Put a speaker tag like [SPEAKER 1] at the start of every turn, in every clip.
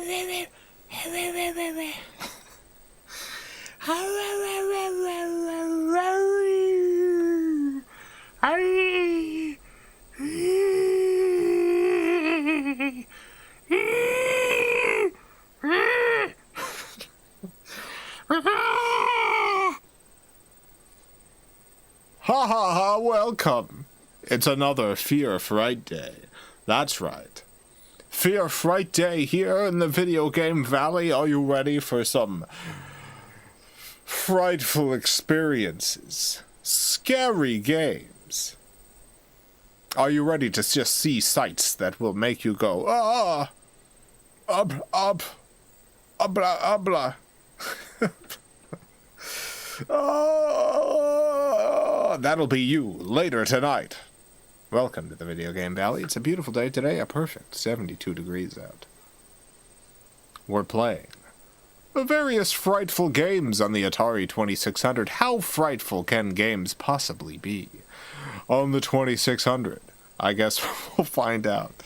[SPEAKER 1] Ha ha ha, welcome. It's another Fear Fright Day. That's right. Fear Fright Day here in the video game valley. Are you ready for some frightful experiences? Scary games. Are you ready to just see sights that will make you go, abla. That'll be you later tonight. Welcome to the Video Game Valley. It's a beautiful day today, a perfect 72 degrees out. We're playing various frightful games on the Atari 2600. How frightful can games possibly be on the 2600? I guess we'll find out.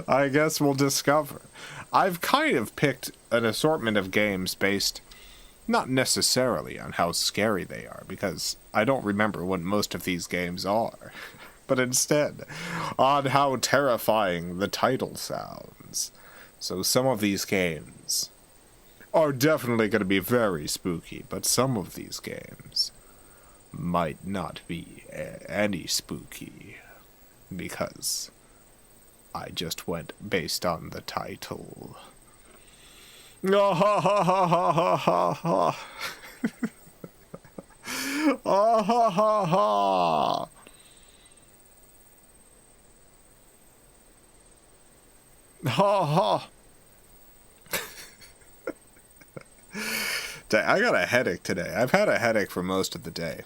[SPEAKER 1] I guess we'll discover. I've kind of picked an assortment of games based not necessarily on how scary they are, because I don't remember what most of these games are, but instead on how terrifying the title sounds. So some of these games are definitely going to be very spooky, but some of these games might not be any spooky, because I just went based on the title. Ha ha ha ha ha ha ha. Ha ha ha ha. Ha ha. I got a headache today. I've had a headache for most of the day.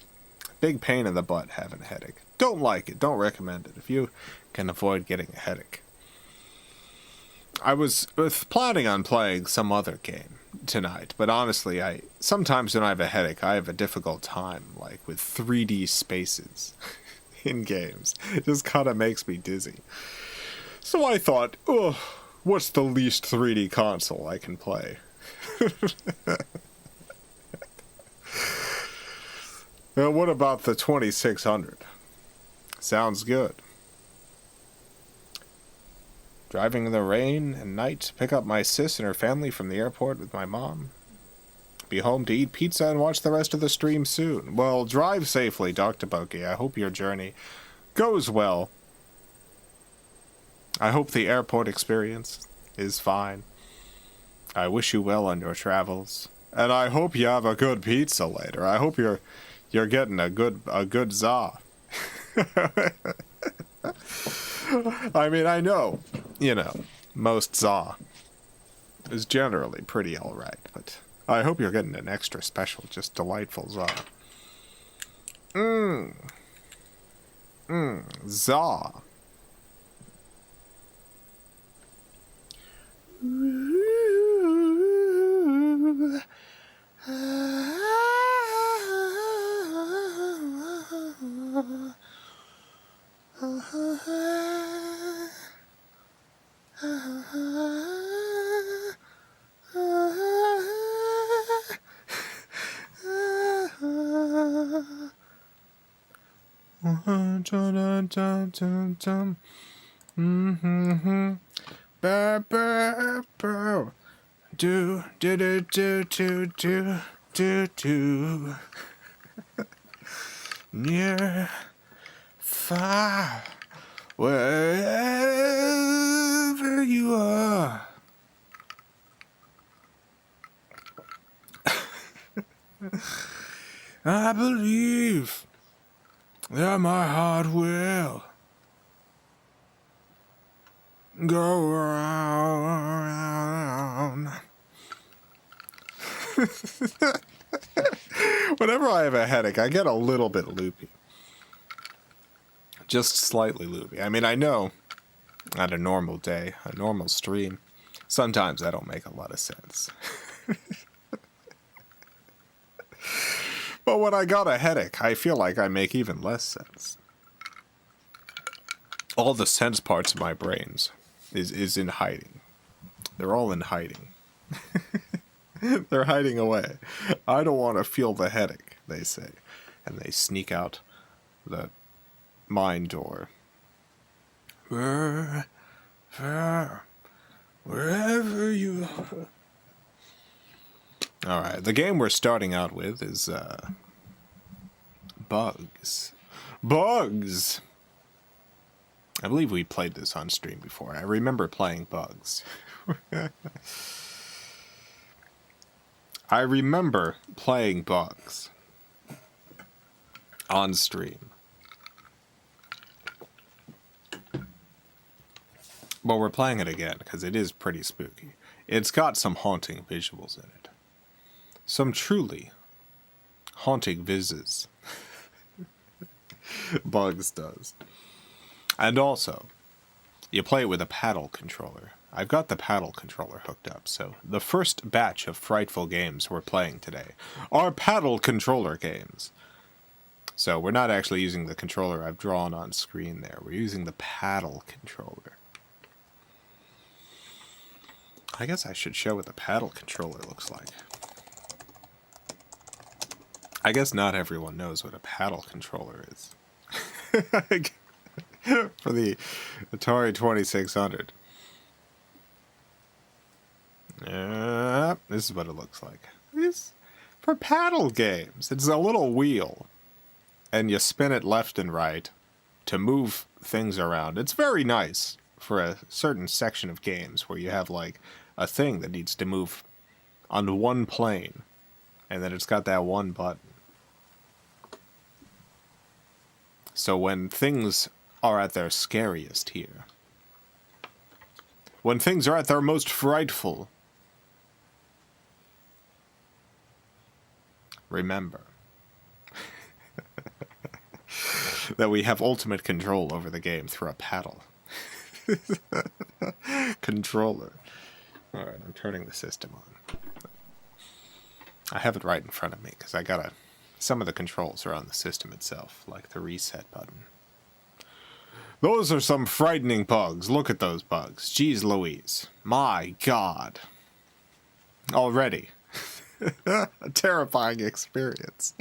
[SPEAKER 1] Big pain in the butt having a headache. Don't like it. Don't recommend it if you can avoid getting a headache. I was planning on playing some other game tonight, but honestly, sometimes when I have a headache, I have a difficult time, like, with 3D spaces in games. It just kind of makes me dizzy. So I thought, what's the least 3D console I can play? Well, what about the 2600? Sounds good. Driving in the rain and night to pick up my sis and her family from the airport with my mom. Be home to eat pizza and watch the rest of the stream soon. Well, drive safely, Dr. Buggy. I hope your journey goes well. I hope the airport experience is fine. I wish you well on your travels. And I hope you have a good pizza later. I hope you're getting a good za. I mean, I know, most za is generally pretty alright, but I hope you're getting an extra special, just delightful za. Za. Do. Near, far, wherever you are. I believe that my heart will go around. Whenever I have a headache, I get a little bit loopy. Just slightly loopy. I mean, I know on a normal day, a normal stream, sometimes I don't make a lot of sense. But when I got a headache, I feel like I make even less sense. All the sense parts of my brains is in hiding. They're all in hiding. They're hiding away. I don't want to feel the headache, they say. And they sneak out the mine door. Wherever you are. Alright, the game we're starting out with is, Bugs. Bugs! I believe we played this on stream before. I remember playing Bugs. I remember playing Bugs on stream. But we're playing it again because it is pretty spooky. It's got some haunting visuals in it. Some truly haunting vises. Bugs does. And also, you play it with a paddle controller. I've got the paddle controller hooked up, so the first batch of Frightful games we're playing today are paddle controller games. So we're not actually using the controller I've drawn on screen there. We're using the paddle controller. I guess I should show what the paddle controller looks like. I guess not everyone knows what a paddle controller is. For the Atari 2600. This is what it looks like. It's for paddle games. It's a little wheel. And you spin it left and right to move things around. It's very nice for a certain section of games where you have like a thing that needs to move on one plane. And then it's got that one button. So when things are at their scariest here, when things are at their most frightful, remember that we have ultimate control over the game through a paddle. Controller. Alright, I'm turning the system on. I have it right in front of me because I gotta... Some of the controls are on the system itself, like the reset button. Those are some frightening bugs. Look at those bugs. Jeez Louise. My God. Already. A terrifying experience.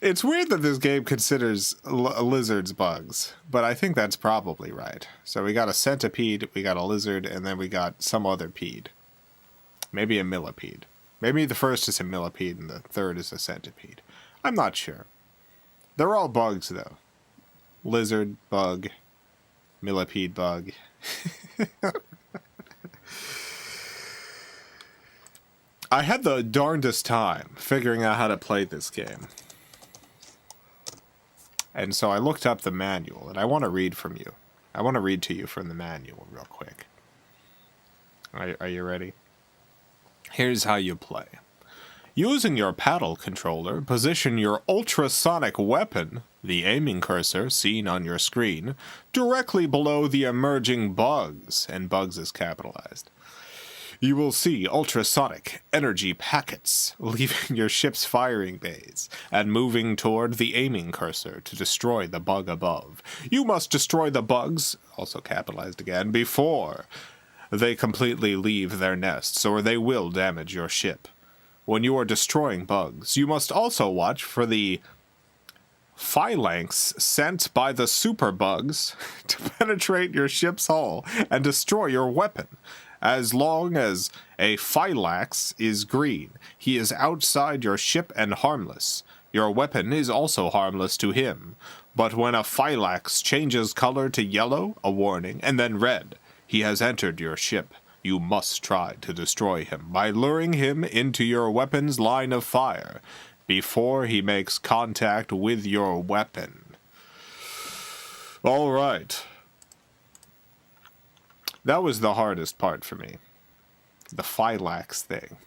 [SPEAKER 1] It's weird that this game considers lizards bugs, but I think that's probably right. So we got a centipede, we got a lizard, and then we got some other pede. Maybe a millipede. Maybe the first is a millipede and the third is a centipede. I'm not sure. They're all bugs, though. Lizard, bug, millipede bug. I had the darndest time figuring out how to play this game. And so I looked up the manual, and I want to read from you. I want to read to you from the manual real quick. Are you ready? Here's how you play. Using your paddle controller, position your ultrasonic weapon, the aiming cursor seen on your screen, directly below the emerging bugs, and bugs is capitalized. You will see ultrasonic energy packets leaving your ship's firing bays and moving toward the aiming cursor to destroy the bug above. You must destroy the bugs, also capitalized again, before they completely leave their nests, or they will damage your ship. When you are destroying bugs, you must also watch for the phalanx sent by the superbugs to penetrate your ship's hull and destroy your weapon. As long as a phalanx is green, he is outside your ship and harmless. Your weapon is also harmless to him. But when a phalanx changes color to yellow, a warning, and then red, he has entered your ship. You must try to destroy him by luring him into your weapon's line of fire before he makes contact with your weapon. All right. That was the hardest part for me. The phalanx thing.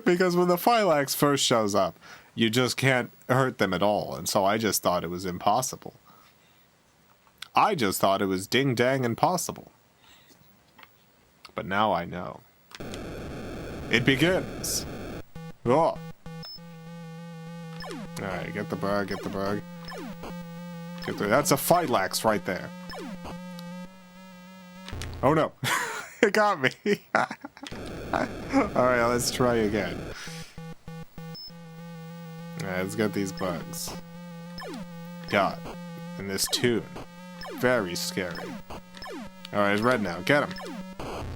[SPEAKER 1] Because when the phalanx first shows up, you just can't hurt them at all, and so I just thought it was impossible. I just thought it was ding-dang impossible. But now I know. It begins. Oh. Alright, get the bug, get the bug. That's a phalanx right there. Oh no. It got me. Alright, let's try again. Alright, let's get these bugs. God. In this tune. Very scary. Alright, it's red now. Get him.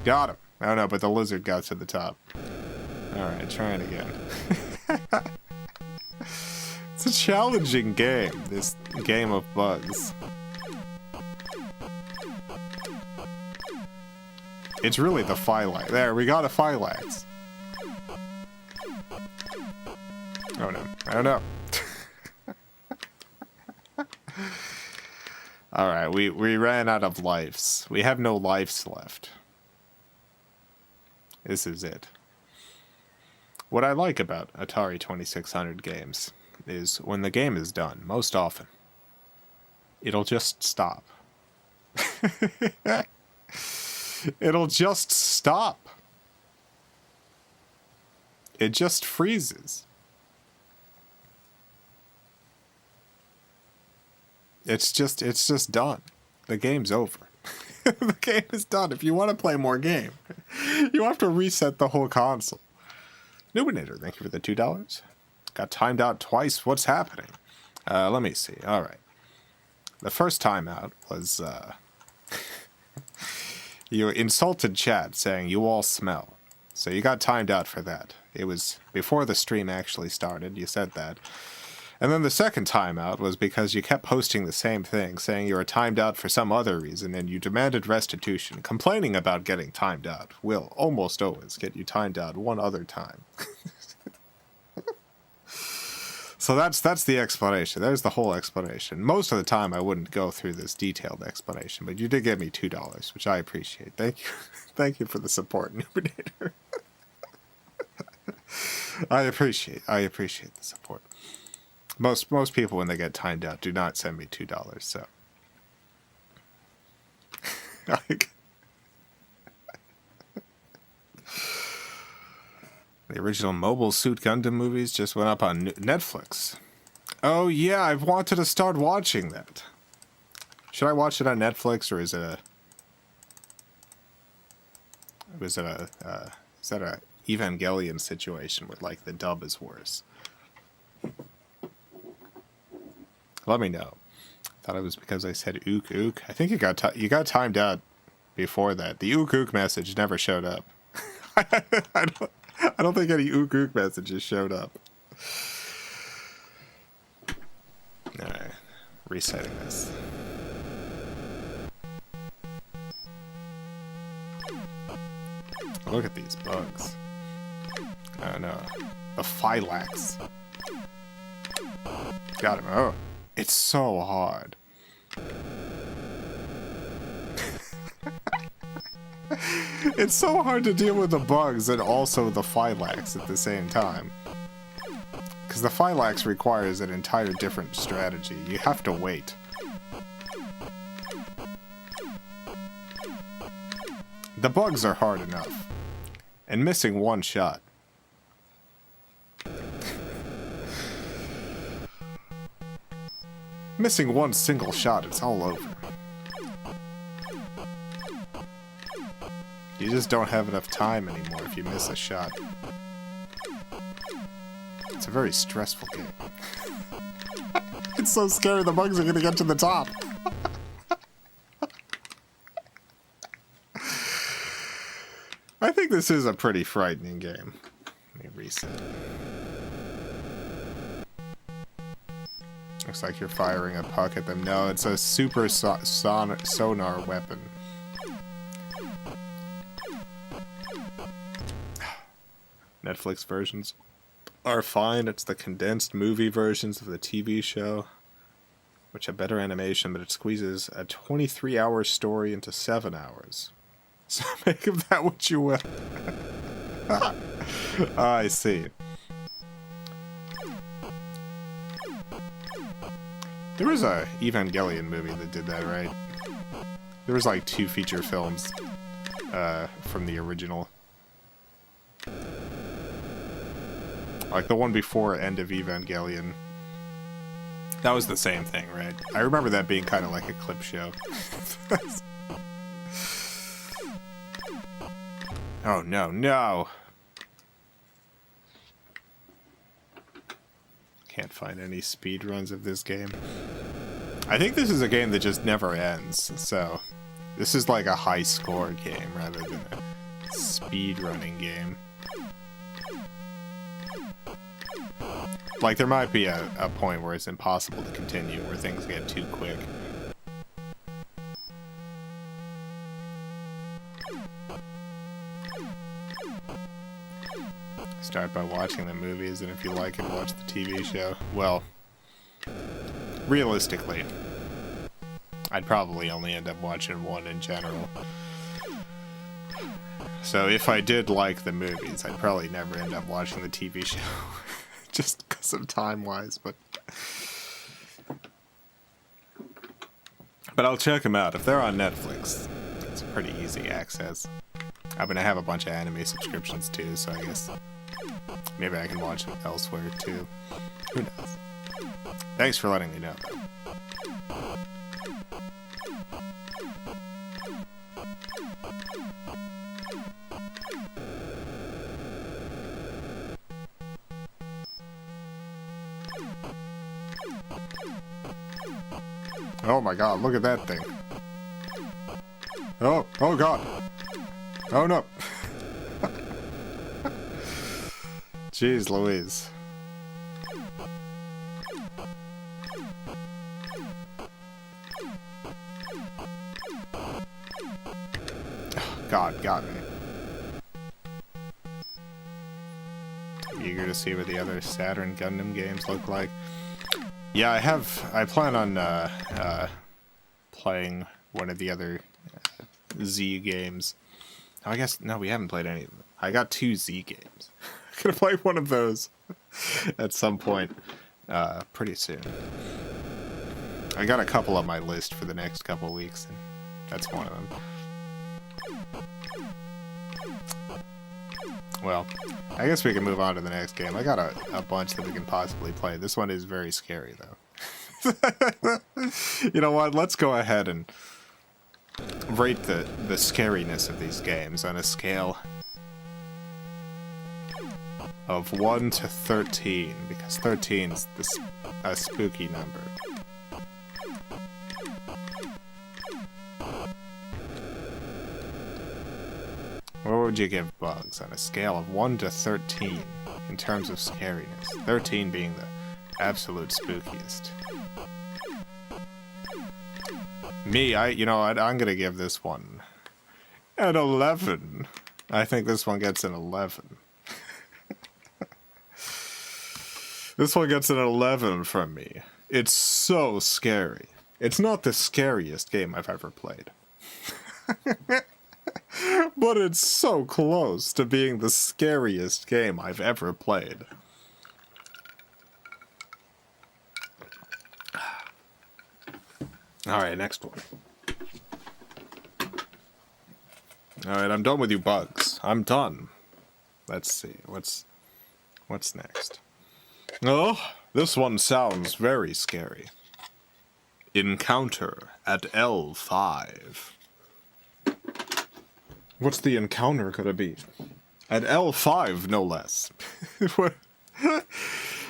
[SPEAKER 1] Got him. Oh no, but the lizard got to the top. Alright, trying again. It's a challenging game, this game of bugs. It's really the phylax. There, we got a phylax. Oh no. Oh no. Alright, we ran out of lives. We have no lives left. This is it. What I like about Atari 2600 games is when the game is done, most often, it'll just stop. It'll just stop. It just freezes. It's just done. The game's over. The game is done. If you want to play more game, you have to reset the whole console. Nubinator, thank you for the $2. Got timed out twice. What's happening? Let me see. All right. The first timeout was you insulted chat saying you all smell. So you got timed out for that. It was before the stream actually started. You said that. And then the second timeout was because you kept posting the same thing, saying you were timed out for some other reason, and you demanded restitution. Complaining about getting timed out will almost always get you timed out one other time. So that's the explanation. There's the whole explanation. Most of the time I wouldn't go through this detailed explanation, but you did give me $2, which I appreciate. Thank you. Thank you for the support, Nubinator. I appreciate the support. Most people, when they get timed out, do not send me $2, so. The original Mobile Suit Gundam movies just went up on Netflix. Oh yeah, I've wanted to start watching that. Should I watch it on Netflix, or is it a... is that a Evangelion situation where, like, the dub is worse? Let me know. Thought it was because I said ook ook. I think you got timed out before that. The ook ook message never showed up. I don't think any ook ook messages showed up. Alright. Resetting this. Look at these bugs. Oh no. The phylax. Got him. Oh. It's so hard. It's so hard to deal with the bugs and also the phylax at the same time. Because the phylax requires an entire different strategy. You have to wait. The bugs are hard enough. And missing one shot. Missing one single shot, it's all over. You just don't have enough time anymore if you miss a shot. It's a very stressful game. It's so scary the bugs are gonna get to the top. I think this is a pretty frightening game. Let me reset. Looks like you're firing a puck at them. No, it's a super sonar weapon. Netflix versions are fine. It's the condensed movie versions of the TV show, which have better animation, but it squeezes a 23-hour story into 7 hours. So make of that what you will. I see. There was a Evangelion movie that did that, right? There was like 2 feature films from the original. Like the one before End of Evangelion. That was the same thing, right? I remember that being kind of like a clip show. Oh, no, no! Can't find any speedruns of this game. I think this is a game that just never ends, so... This is like a high score game rather than a speedrunning game. Like, there might be a point where it's impossible to continue, where things get too quick. Start by watching the movies, and if you like it, watch the TV show. Well, realistically, I'd probably only end up watching one in general. So if I did like the movies, I'd probably never end up watching the TV show. Just because of time-wise, but I'll check them out. If they're on Netflix, it's pretty easy access. I'm gonna have a bunch of anime subscriptions too, so I guess maybe I can watch them elsewhere too. Who knows? Thanks for letting me know. Oh my god, look at that thing. Oh god. Oh no. Jeez Louise. God got me. Eager to see what the other Saturn Gundam games look like. Yeah, I plan on playing one of the other Z games. Oh, I guess, no, we haven't played any of them. I got 2 Z games. I'm gonna play one of those at some point pretty soon. I got a couple on my list for the next couple weeks, and that's one of them. Well, I guess we can move on to the next game. I got a bunch that we can possibly play. This one is very scary, though. You know what? Let's go ahead and rate the scariness of these games on a scale of 1 to 13, because 13 is a spooky number. What would you give Bugs on a scale of 1 to 13 in terms of scariness? 13 being the absolute spookiest. Me, you know, I'm gonna give this one an 11. I think this one gets an 11. This one gets an 11 from me. It's so scary. It's not the scariest game I've ever played. But it's so close to being the scariest game I've ever played. Alright, next one. Alright, I'm done with you bugs. I'm done. Let's see, what's next? Oh, this one sounds very scary. Encounter at L5. What's the encounter gonna be? At L5, no less.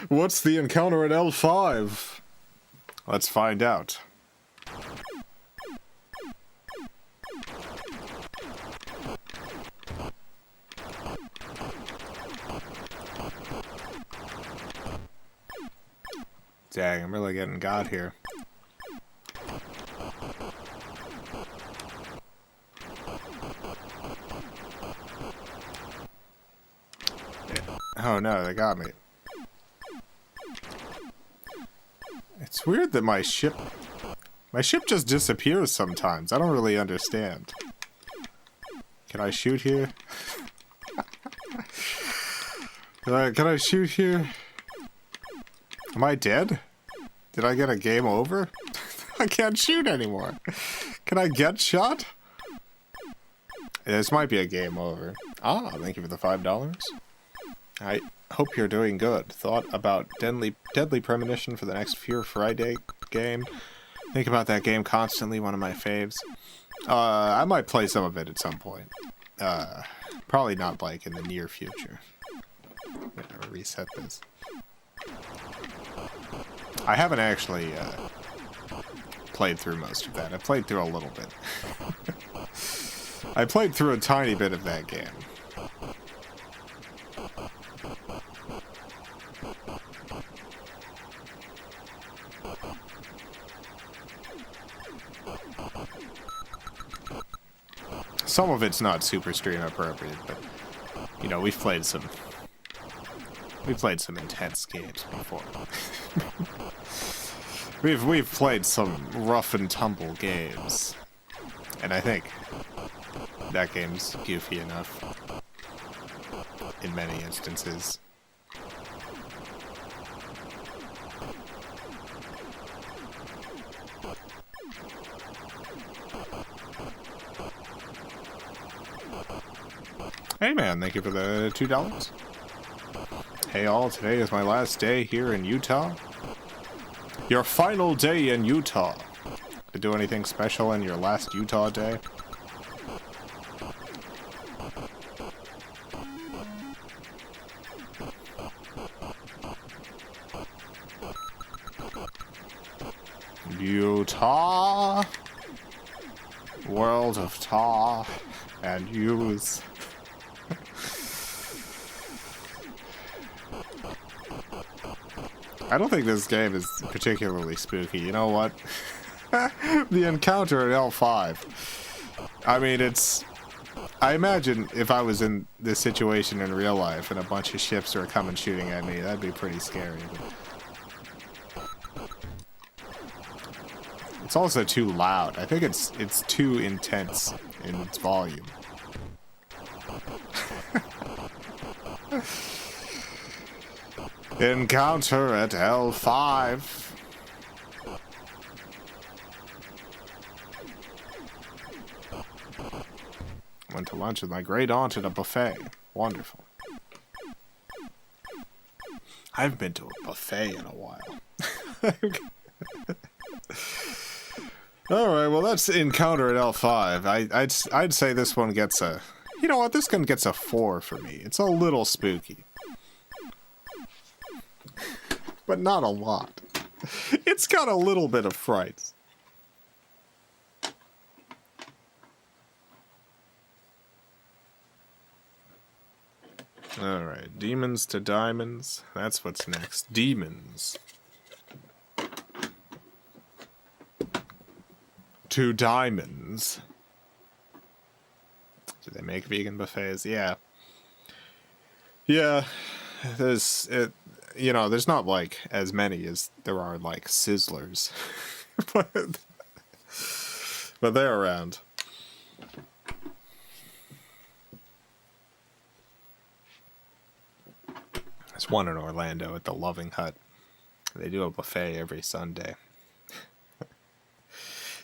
[SPEAKER 1] What's the encounter at L5? Let's find out. Dang, I'm really getting got here. Oh no, they got me. It's weird that my ship just disappears sometimes. I don't really understand. Can I shoot here? Can I shoot here? Am I dead? Did I get a game over? I can't shoot anymore. Can I get shot? This might be a game over. Ah, thank you for the $5. I hope you're doing good. Thought about Deadly Premonition for the next Fear Friday game. Think about that game constantly, one of my faves. I might play some of it at some point. Probably not, like, in the near future. I'm gonna reset this. I haven't actually, played through most of that. I played through a little bit. I played through a tiny bit of that game. Some of it's not super stream appropriate, but you know, we've played some intense games before. we've played some rough and tumble games, and I think that game's goofy enough in many instances. Hey man, thank you for the $2. Hey all, today is my last day here in Utah. Your final day in Utah. To do anything special in your last Utah day? Utah. World of Tar and Use. I don't think this game is particularly spooky. You know what? The encounter at L5. I mean, it's... I imagine if I was in this situation in real life and a bunch of ships were coming shooting at me, that'd be pretty scary. But... it's also too loud. I think it's too intense in its volume. Encounter at L5. Went to lunch with my great aunt at a buffet. Wonderful. I haven't been to a buffet in a while. Alright, well that's Encounter at L5. I'd say this one gets a... you know what, this one gets a 4 for me. It's a little spooky. But not a lot. It's got a little bit of frights. Alright, demons to diamonds. That's what's next. Demons. To diamonds. Do they make vegan buffets? Yeah. Yeah. There's... you know, there's not, like, as many as there are, like, Sizzlers. but they're around. There's one in Orlando at the Loving Hut. They do a buffet every Sunday.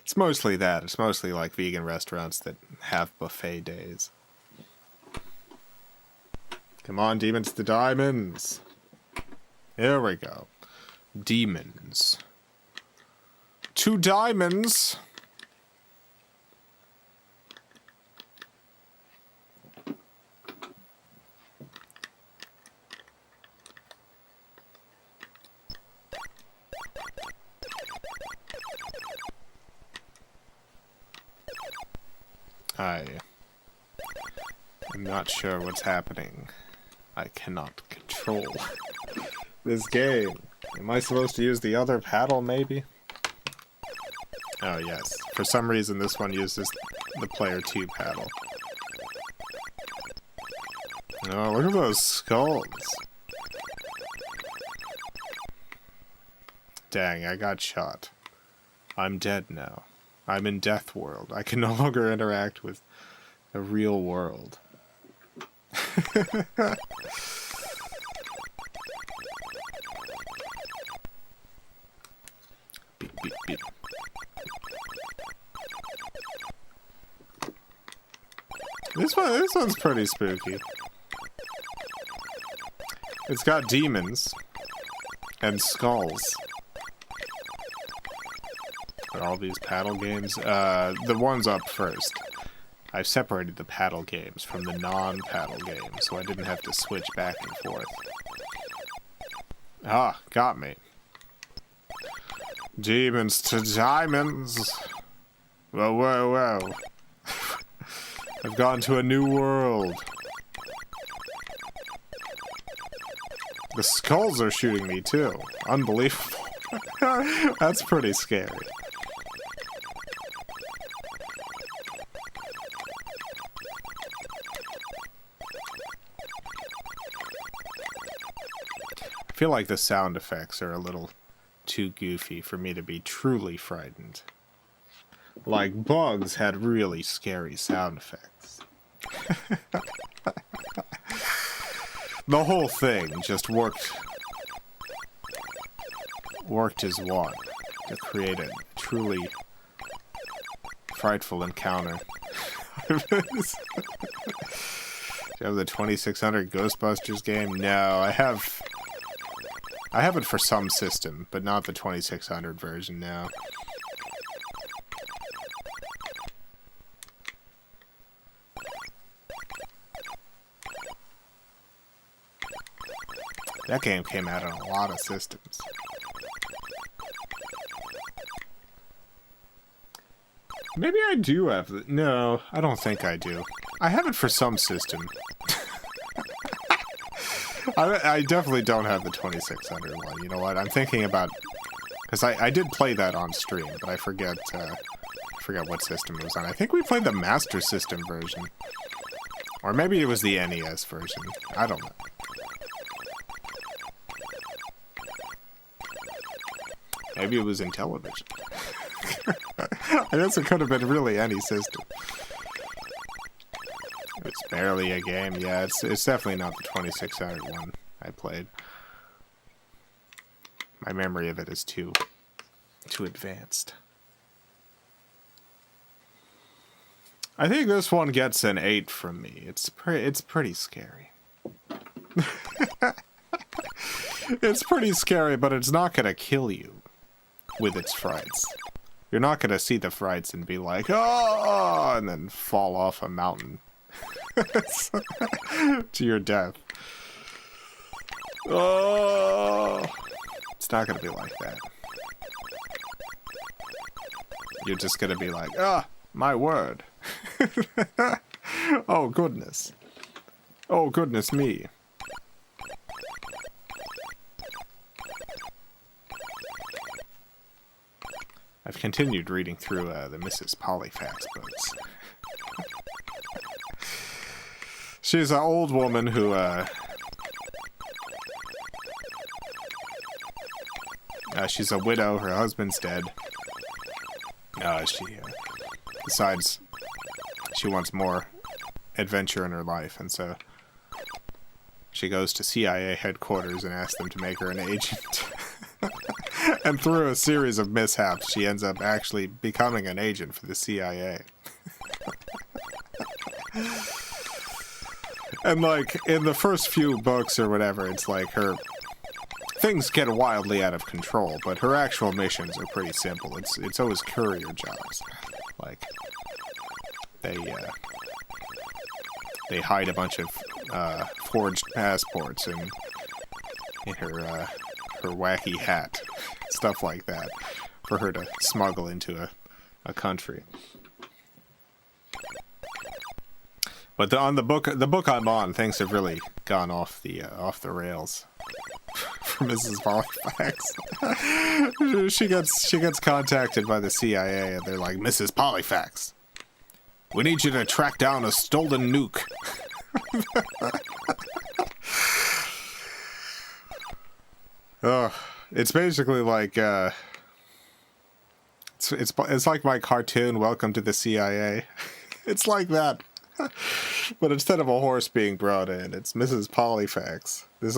[SPEAKER 1] It's mostly that. It's mostly, like, vegan restaurants that have buffet days. Come on, demons to diamonds! Here we go. Demons. To diamonds! I'm not sure what's happening. I cannot control this game. Am I supposed to use the other paddle, maybe? Oh, yes. For some reason, this one uses the player 2 paddle. Oh, look at those skulls. Dang, I got shot. I'm dead now. I'm in Death World. I can no longer interact with the real world. Beep, beep, beep. This one's pretty spooky. It's got demons and skulls. Are all these paddle games? The one's up first. I've separated the paddle games from the non-paddle games, so I didn't have to switch back and forth. Ah, got me. Demons to diamonds. Whoa, whoa, whoa. I've gone to a new world. The skulls are shooting me, too. Unbelievable. That's pretty scary. I feel like the sound effects are a little too goofy for me to be truly frightened. Like, Bugs had really scary sound effects. The whole thing just worked as one to create a truly frightful encounter. Do you have the 2600 Ghostbusters game? No, I have it for some system, but not the 2600 version now. That game came out on a lot of systems. Maybe I do have the... No, I don't think I do. I have it for some system. I definitely don't have the 2600 one. You know what? I'm thinking about... Because I did play that on stream, but I forget what system it was on. I think we played the Master System version. Or maybe it was the NES version. I don't know. Maybe it was in television. I guess it could have been really any system. It's barely a game. Yeah, it's definitely not the 2600 one I played. My memory of it is too advanced. I think this one gets an 8 from me. It's pretty scary. It's pretty scary, but it's not gonna kill you with its frights. You're not gonna see the frights and be like, oh, and then fall off a mountain to your death. Oh, it's not gonna be like that. You're just gonna be like, ah, my word. Oh, goodness. Oh, goodness me. I've continued reading through the Mrs. Polyfax books. She's an old woman who, she's a widow, her husband's dead. She decides she wants more adventure in her life, and so she goes to CIA headquarters and asks them to make her an agent. And through a series of mishaps, she ends up actually becoming an agent for the CIA. And, like, in the first few books or whatever, it's like things get wildly out of control, but her actual missions are pretty simple. It's always courier jobs. Like, they hide a bunch of forged passports in her wacky hat. Stuff like that, for her to smuggle into a country. But on the book I'm on, things have really gone off the rails for Mrs. Polyfax. she gets contacted by the CIA, and they're like, Mrs. Polyfax, we need you to track down a stolen nuke. Ugh. It's basically like, it's like my cartoon, Welcome to the CIA. It's like that. But instead of a horse being brought in, it's Mrs. Polyfax. This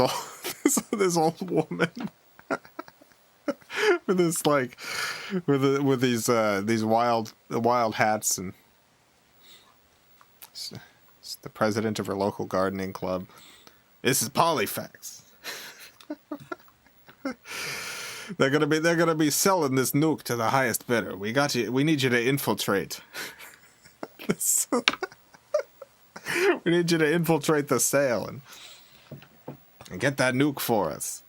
[SPEAKER 1] old woman. With this, like, with these wild hats, and it's the president of her local gardening club. This is Polyfax. They're gonna be selling this nuke to the highest bidder. We need you to infiltrate. We need you to infiltrate the sail and get that nuke for us.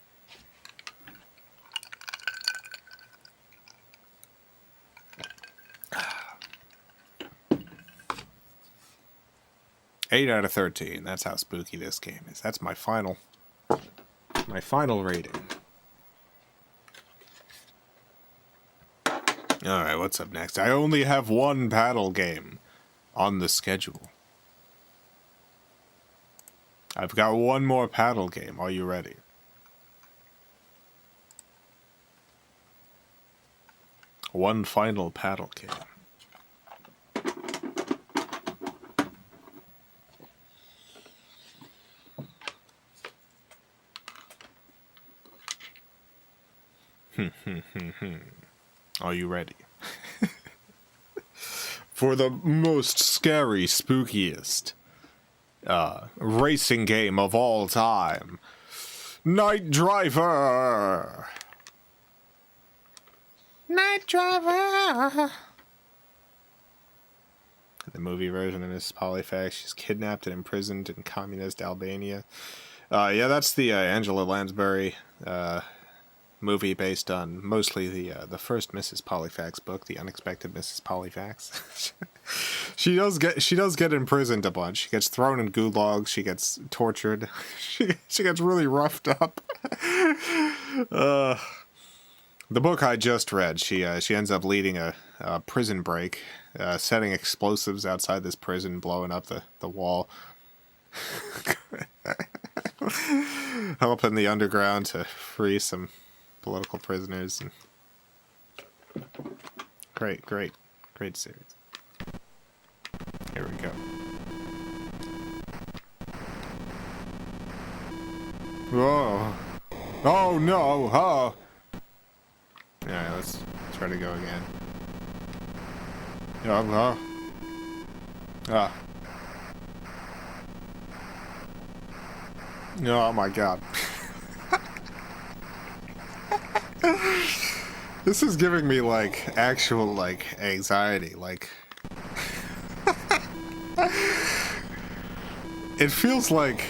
[SPEAKER 1] Eight out of 13. That's how spooky this game is. That's my final rating. Alright, what's up next? I only have one paddle game on the schedule. I've got one more paddle game. Are you ready? One final paddle game. Are you ready? For the most scary, spookiest racing game of all time, Night Driver! Night Driver! The movie version of Mrs. Polyfax, she's kidnapped and imprisoned in communist Albania. Yeah, that's the Angela Lansbury movie based on mostly the first Mrs. Polyfax book, The Unexpected Mrs. Polyfax. she does get imprisoned a bunch. She gets thrown in gulags. She gets tortured. she gets really roughed up. The book I just read, she ends up leading a prison break, setting explosives outside this prison, blowing up the wall. Helping the underground to free some political prisoners. And great series. Here we go. Whoa. Oh no. Oh. Alright, let's try to go again. Oh my god. This is giving me, like, actual, like, anxiety, like... It feels like...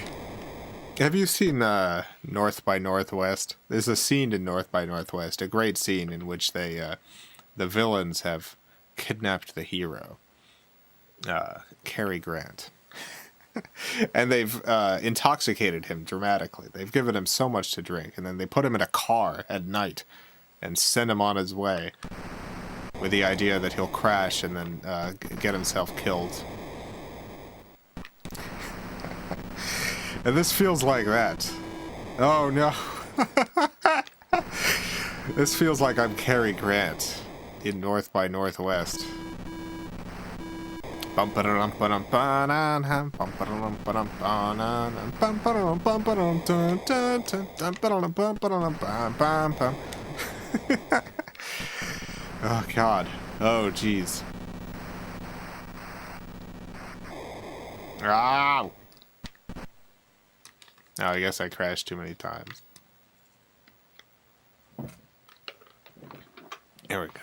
[SPEAKER 1] Have you seen, North by Northwest? There's a scene in North by Northwest, a great scene in which they, the villains have kidnapped the hero, Cary Grant. And they've intoxicated him dramatically. They've given him so much to drink, and then they put him in a car at night and send him on his way with the idea that he'll crash and then get himself killed. And this feels like that. Oh no. This feels like I'm Cary Grant in North by Northwest. Oh god. Oh jeez. Ow! Oh, I guess I crashed too many times. There we go.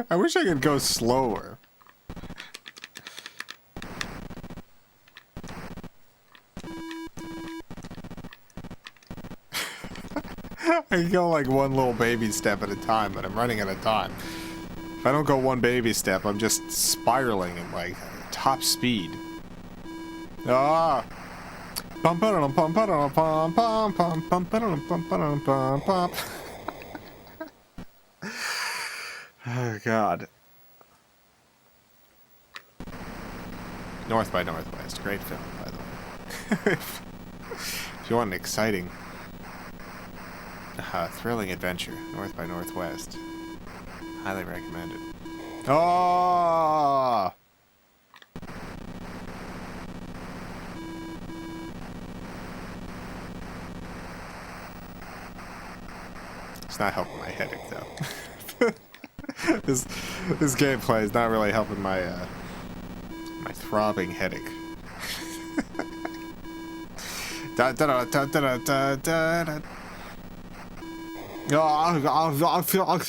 [SPEAKER 1] I wish I could go slower. I can go like one little baby step at a time, but I'm running out of time. If I don't go one baby step, I'm just spiraling at like top speed. Ah! Oh god. North by Northwest, great film, by the way. If you want an exciting, thrilling adventure, North by Northwest, highly recommended. Oh! It's not helping my headache though. This gameplay is not really helping my my throbbing headache. Da da da da da da da. Oh, I feel.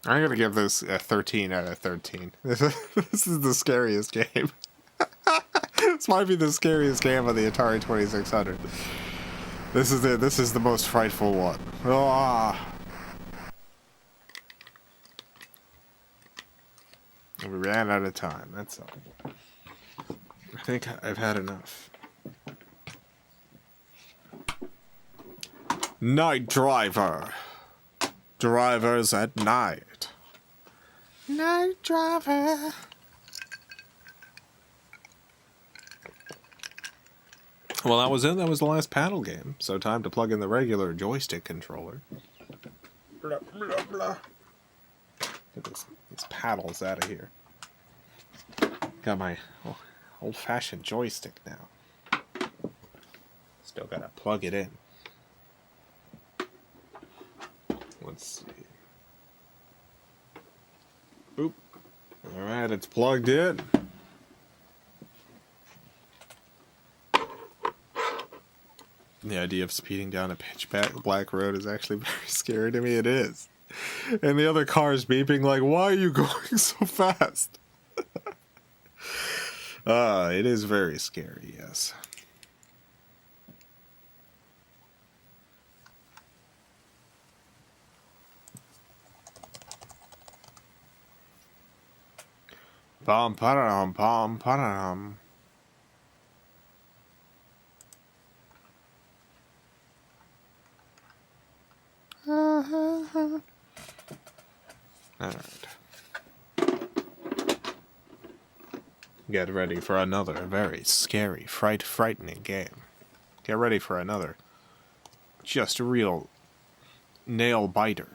[SPEAKER 1] I'm gonna give this a 13 out of 13. This is the scariest game. This might be the scariest game on the Atari 2600. This is it. This is the most frightful one. Ah. We ran out of time. That's all. I think I've had enough. Night Driver. Drivers at night. Night Driver. Well, that was it. That was the last paddle game. So time to plug in the regular joystick controller. Blah, blah, blah. Get these paddles out of here. Got my old-fashioned joystick now. Still gotta plug it in. Let's see. Oop. Alright, it's plugged in. The idea of speeding down a pitch black road is actually very scary to me. It is. And the other car's beeping like, why are you going so fast? It is very scary, yes. Bum pa-dum, bum pa-dum. Alright. Get ready for another very scary, frightening game. Get ready for another just a real nail biter.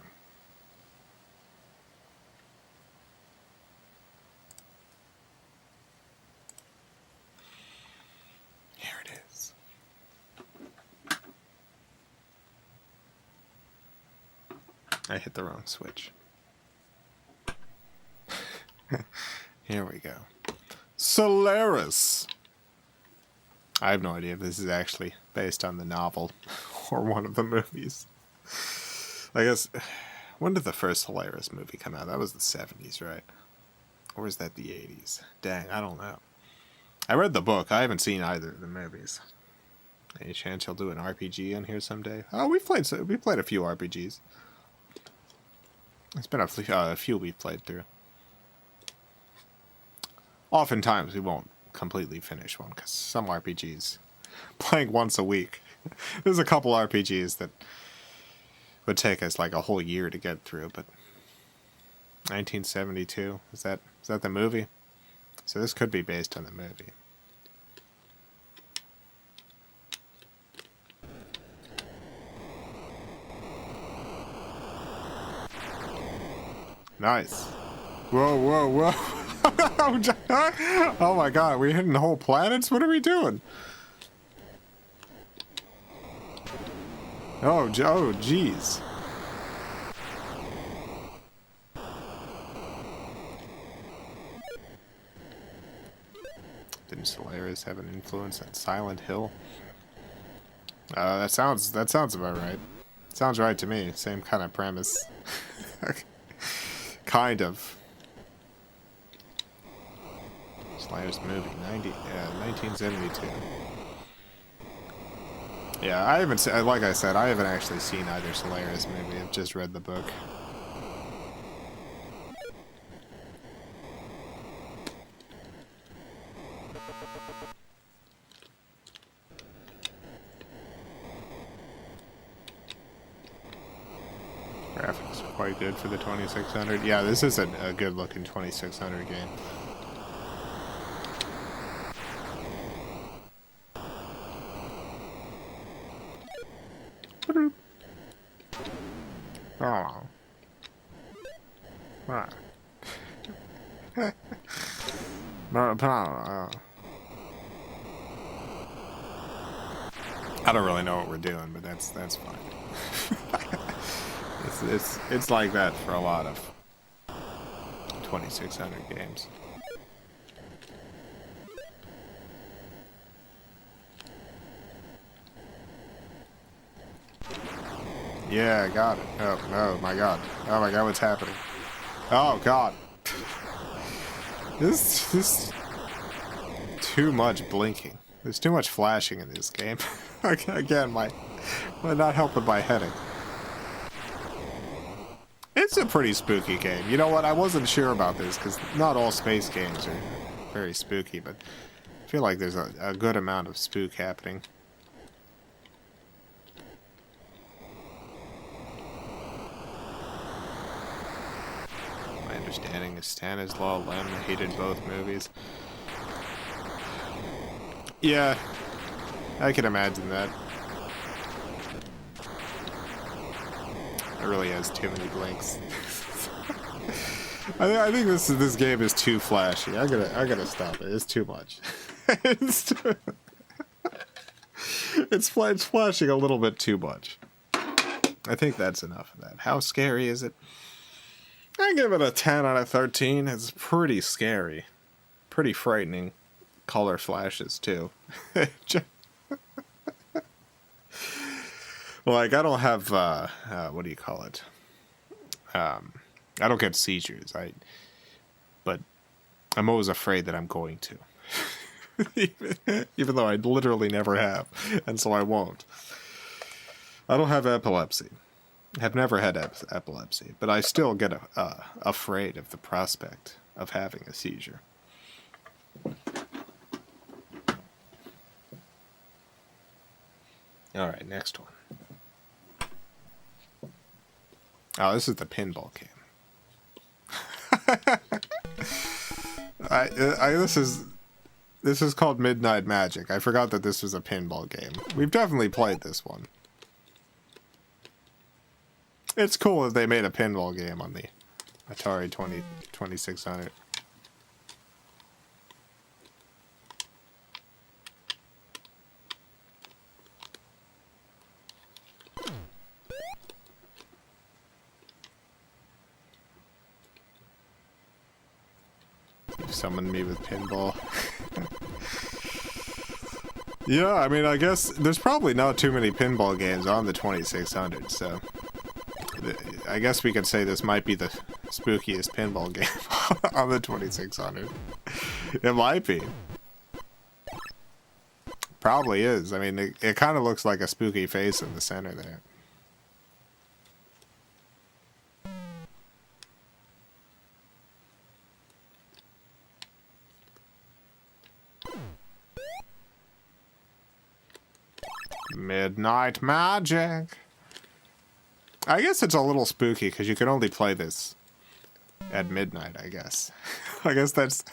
[SPEAKER 1] Here it is. I hit the wrong switch. Here we go. Solaris! I have no idea if this is actually based on the novel or one of the movies. I guess, when did the first Solaris movie come out? That was the 70s, right? Or was that the 80s? Dang, I don't know. I read the book. I haven't seen either of the movies. Any chance he'll do an RPG in here someday? Oh, we played a few RPGs. It's been a few we've played through. Oftentimes we won't completely finish one, because some RPGs, playing once a week, there's a couple RPGs that would take us like a whole year to get through, but 1972, is that the movie? So this could be based on the movie. Nice. Whoa, whoa, whoa. Oh my god, we're hitting whole planets? What are we doing? Oh, jeez. Didn't Solaris have an influence on Silent Hill? That sounds about right. Sounds right to me. Same kind of premise. Kind of. Solaris movie, 1972. Yeah, I haven't, like I said, I haven't actually seen either Solaris movie. I've just read the book. Graphics are quite good for the 2600. Yeah, this is a good looking 2600 game. Oh. Right. I don't really know what we're doing, but that's fine. It's like that for a lot of 2600 games. Yeah, I got it. Oh, my god, what's happening? Oh god. This too much blinking. There's too much flashing in this game. Again, might not help with my headache. It's a pretty spooky game. You know what? I wasn't sure about this because not all space games are very spooky, but I feel like there's a good amount of spook happening. My understanding is Stanislaw Lem hated both movies. Yeah, I can imagine that. It really has too many blinks. I think this game is too flashy. I gotta stop it. It's too much. It's flashing a little bit too much. I think that's enough of that. How scary is it? I give it a 10 out of 13. It's pretty scary. Pretty frightening. Color flashes, too. Like, I don't have, what do you call it? I don't get seizures, but I'm always afraid that I'm going to. Even though I literally never have, and so I won't. I don't have epilepsy. I've never had epilepsy, but I still get afraid of the prospect of having a seizure. Alright, next one. Oh, this is the pinball game. This is called Midnight Magic. I forgot that this was a pinball game. We've definitely played this one. It's cool that they made a pinball game on the Atari 2600. Summon me with pinball. Yeah, I mean, I guess there's probably not too many pinball games on the 2600, so I guess we could say this might be the spookiest pinball game on the 2600. It might be. Probably is. I mean, it kind of looks like a spooky face in the center there. Midnight Magic. I guess it's a little spooky because you can only play this at midnight, I guess. I guess that's...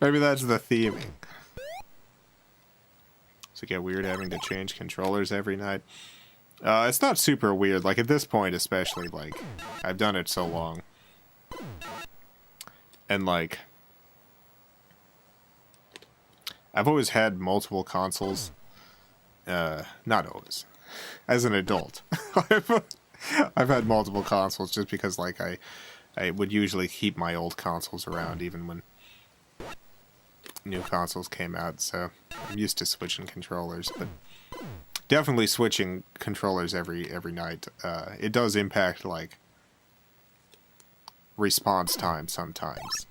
[SPEAKER 1] maybe that's the theming. Does it get weird having to change controllers every night? It's not super weird. Like, at this point especially, like, I've done it so long. And, like... I've always had multiple consoles. Not always. As an adult. I've had multiple consoles just because, like, I would usually keep my old consoles around even when new consoles came out, so I'm used to switching controllers, but definitely switching controllers every night. It does impact, like, response time sometimes.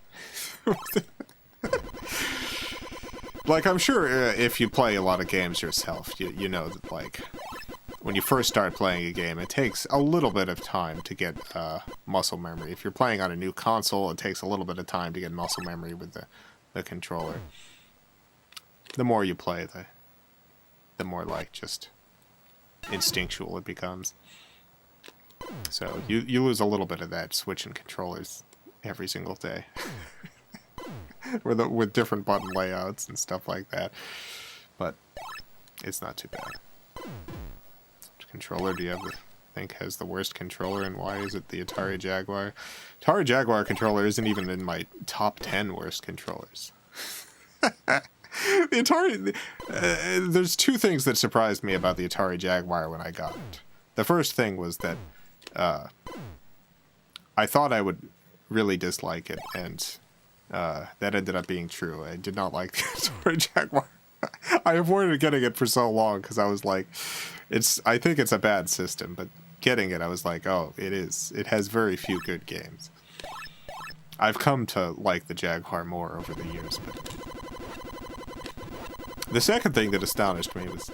[SPEAKER 1] Like, I'm sure if you play a lot of games yourself, you know that, like, when you first start playing a game, it takes a little bit of time to get muscle memory. If you're playing on a new console, it takes a little bit of time to get muscle memory with the controller. The more you play, the more, like, just instinctual it becomes. So you lose a little bit of that switching controllers every single day. with different button layouts and stuff like that. But it's not too bad. Which controller do you think has the worst controller, and why is it the Atari Jaguar? Atari Jaguar controller isn't even in my top 10 worst controllers. The Atari... there's two things that surprised me about the Atari Jaguar when I got it. The first thing was that I thought I would really dislike it, and that ended up being true. I did not like the Assorted Jaguar. I avoided getting it for so long because I was like, I think it's a bad system, but getting it, I was like, oh, it is. It has very few good games. I've come to like the Jaguar more over the years. But the second thing that astonished me was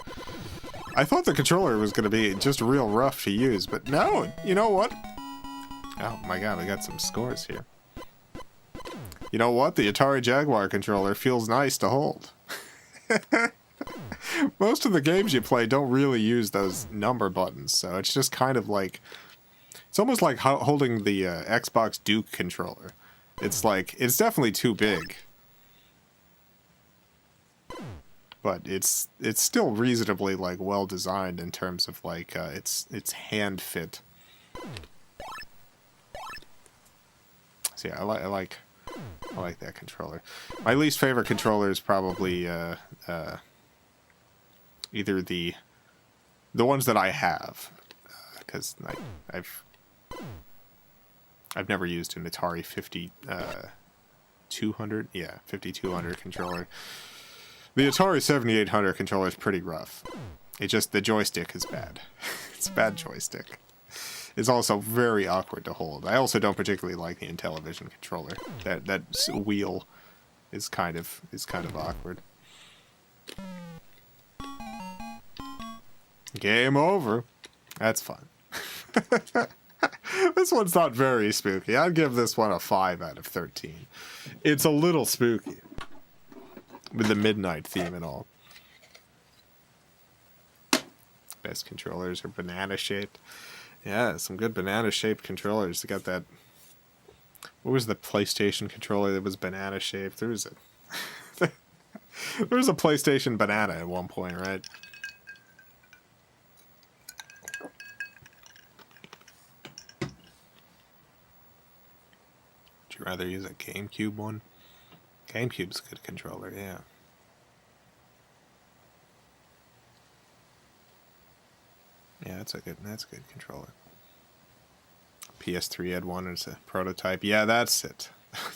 [SPEAKER 1] I thought the controller was going to be just real rough to use, but no, you know what? Oh my god, I got some scores here. You know what? The Atari Jaguar controller feels nice to hold. Most of the games you play don't really use those number buttons, so it's just kind of like... It's almost like holding the Xbox Duke controller. It's like, it's definitely too big. But it's still reasonably, like, well designed in terms of, like, its hand fit. So yeah, I like that controller. My least favorite controller is probably either the ones that I have, because I've never used an Atari 5200. Yeah, 5200 controller. The Atari 7800 controller is pretty rough. It just, the joystick is bad. It's a bad joystick. It's also very awkward to hold. I also don't particularly like the Intellivision controller. That wheel is kind of awkward. Game over. That's fun. This one's not very spooky. I'd give this one a 5 out of 13. It's a little spooky. With the midnight theme and all. Best controllers are banana shaped. Yeah, some good banana shaped controllers. They got that. What was the PlayStation controller that was banana shaped? There was a PlayStation banana at one point, right? Would you rather use a GameCube one? GameCube's a good controller, yeah. Yeah, that's a good controller. PS3 had one as a prototype. Yeah, that's it.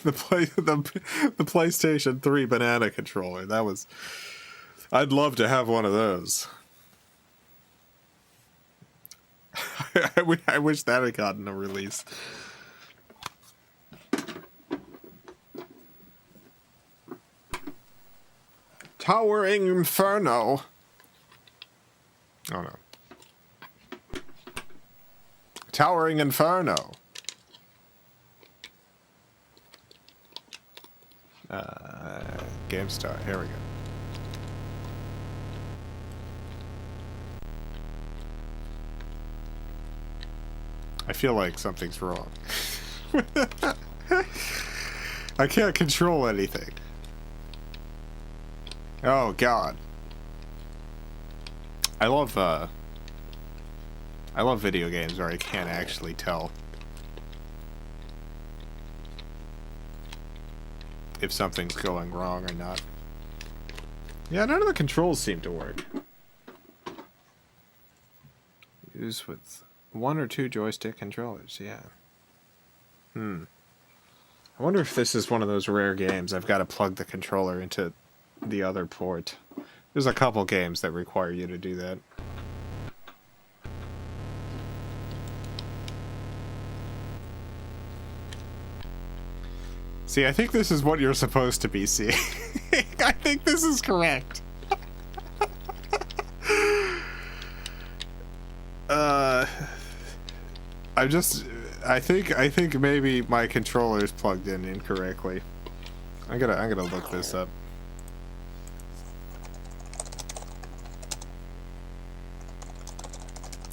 [SPEAKER 1] the PlayStation 3 banana controller. That was... I'd love to have one of those. I wish that had gotten a release. Towering Inferno. Oh no. Towering Inferno. GameStar. Here we go. I feel like something's wrong. I can't control anything. Oh god. I love video games where I can't actually tell if something's going wrong or not. Yeah, none of the controls seem to work. Use with 1 or 2 joystick controllers, yeah. I wonder if this is one of those rare games I've got to plug the controller into the other port. There's a couple games that require you to do that. See, I think this is what you're supposed to be seeing. I think this is correct. I think maybe my controller is plugged in incorrectly. I'm gonna look this up.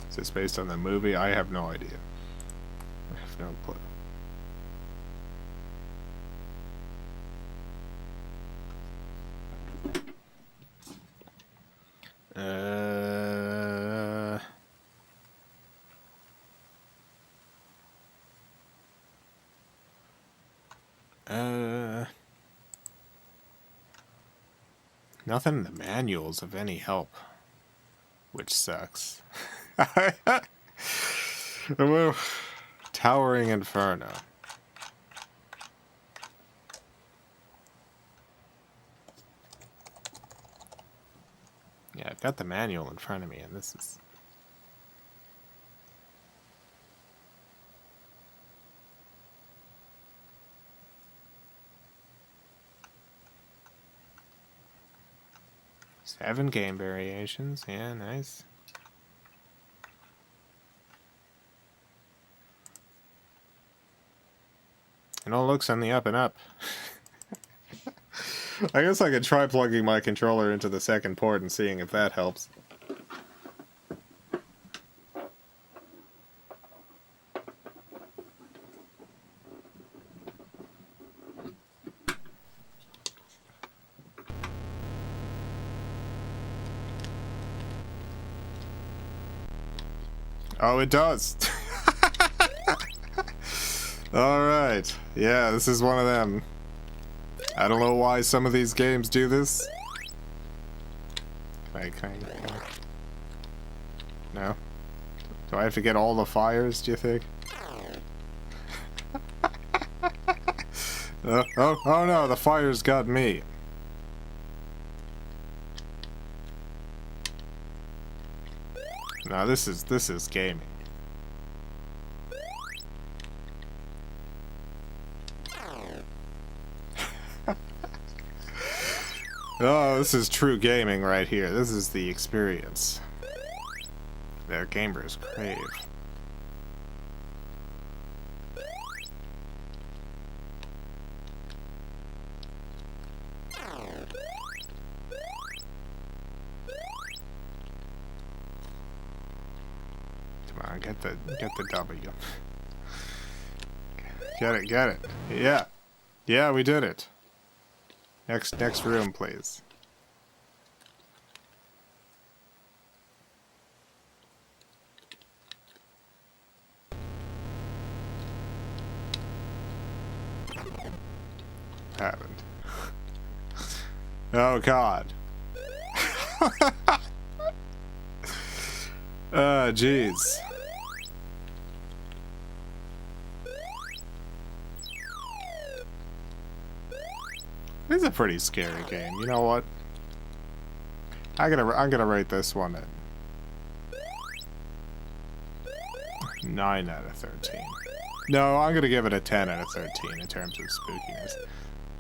[SPEAKER 1] Is this based on the movie? I have no idea. I have no clue. Nothing in the manuals of any help, which sucks. Well, Towering Inferno. Yeah, I've got the manual in front of me, and this is... 7 game variations. Yeah, nice. It all looks on the up and up. I guess I could try plugging my controller into the second port and seeing if that helps. Oh, it does. Alright. Yeah, this is one of them. I don't know why some of these games do this. Can I... No? Do I have to get all the fires, do you think? Oh no, the fires got me. No, this is gaming. Oh, this is true gaming right here. This is the experience that gamers crave. Come on, get the W. Get it. Yeah. Yeah, we did it. Next room, please. Happened. Oh God. Jeez. This is a pretty scary game. You know what? I'm gonna rate this one at 9 out of 13. No, I'm gonna give it a 10 out of 13 in terms of spookiness,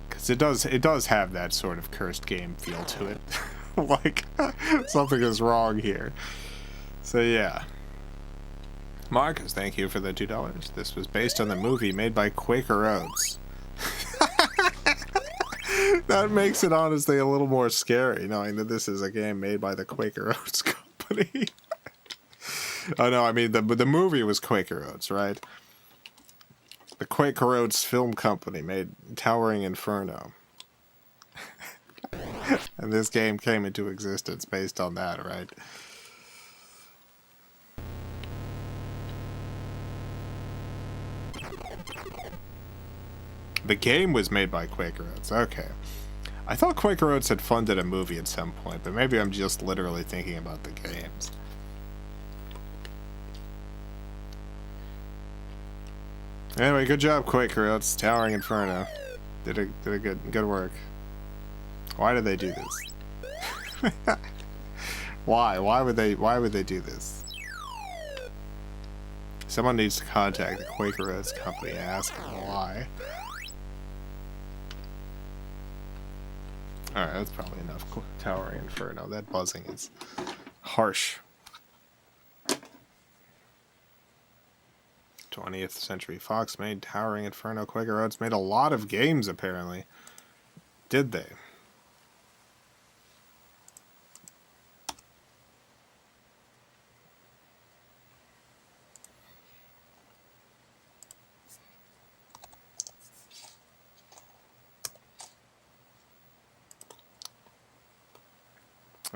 [SPEAKER 1] because it does have that sort of cursed game feel to it. Like something is wrong here. So yeah. Marcus, thank you for the $2. This was based on the movie made by Quaker Oats. That makes it honestly a little more scary, knowing that this is a game made by the Quaker Oats company. Oh no, I mean the movie was Quaker Oats, right? The Quaker Oats film company made Towering Inferno. And this game came into existence based on that, right? The game was made by Quaker Oats. Okay. I thought Quaker Oats had funded a movie at some point, but maybe I'm just literally thinking about the games. Anyway, good job, Quaker Oats. Towering Inferno. Did a good work. Why did they do this? Why? Why would they do this? Someone needs to contact the Quaker Oats company and ask them why. Alright, that's probably enough. Towering Inferno. That buzzing is harsh. 20th Century Fox made Towering Inferno. Quaker Oats made a lot of games, apparently. Did they?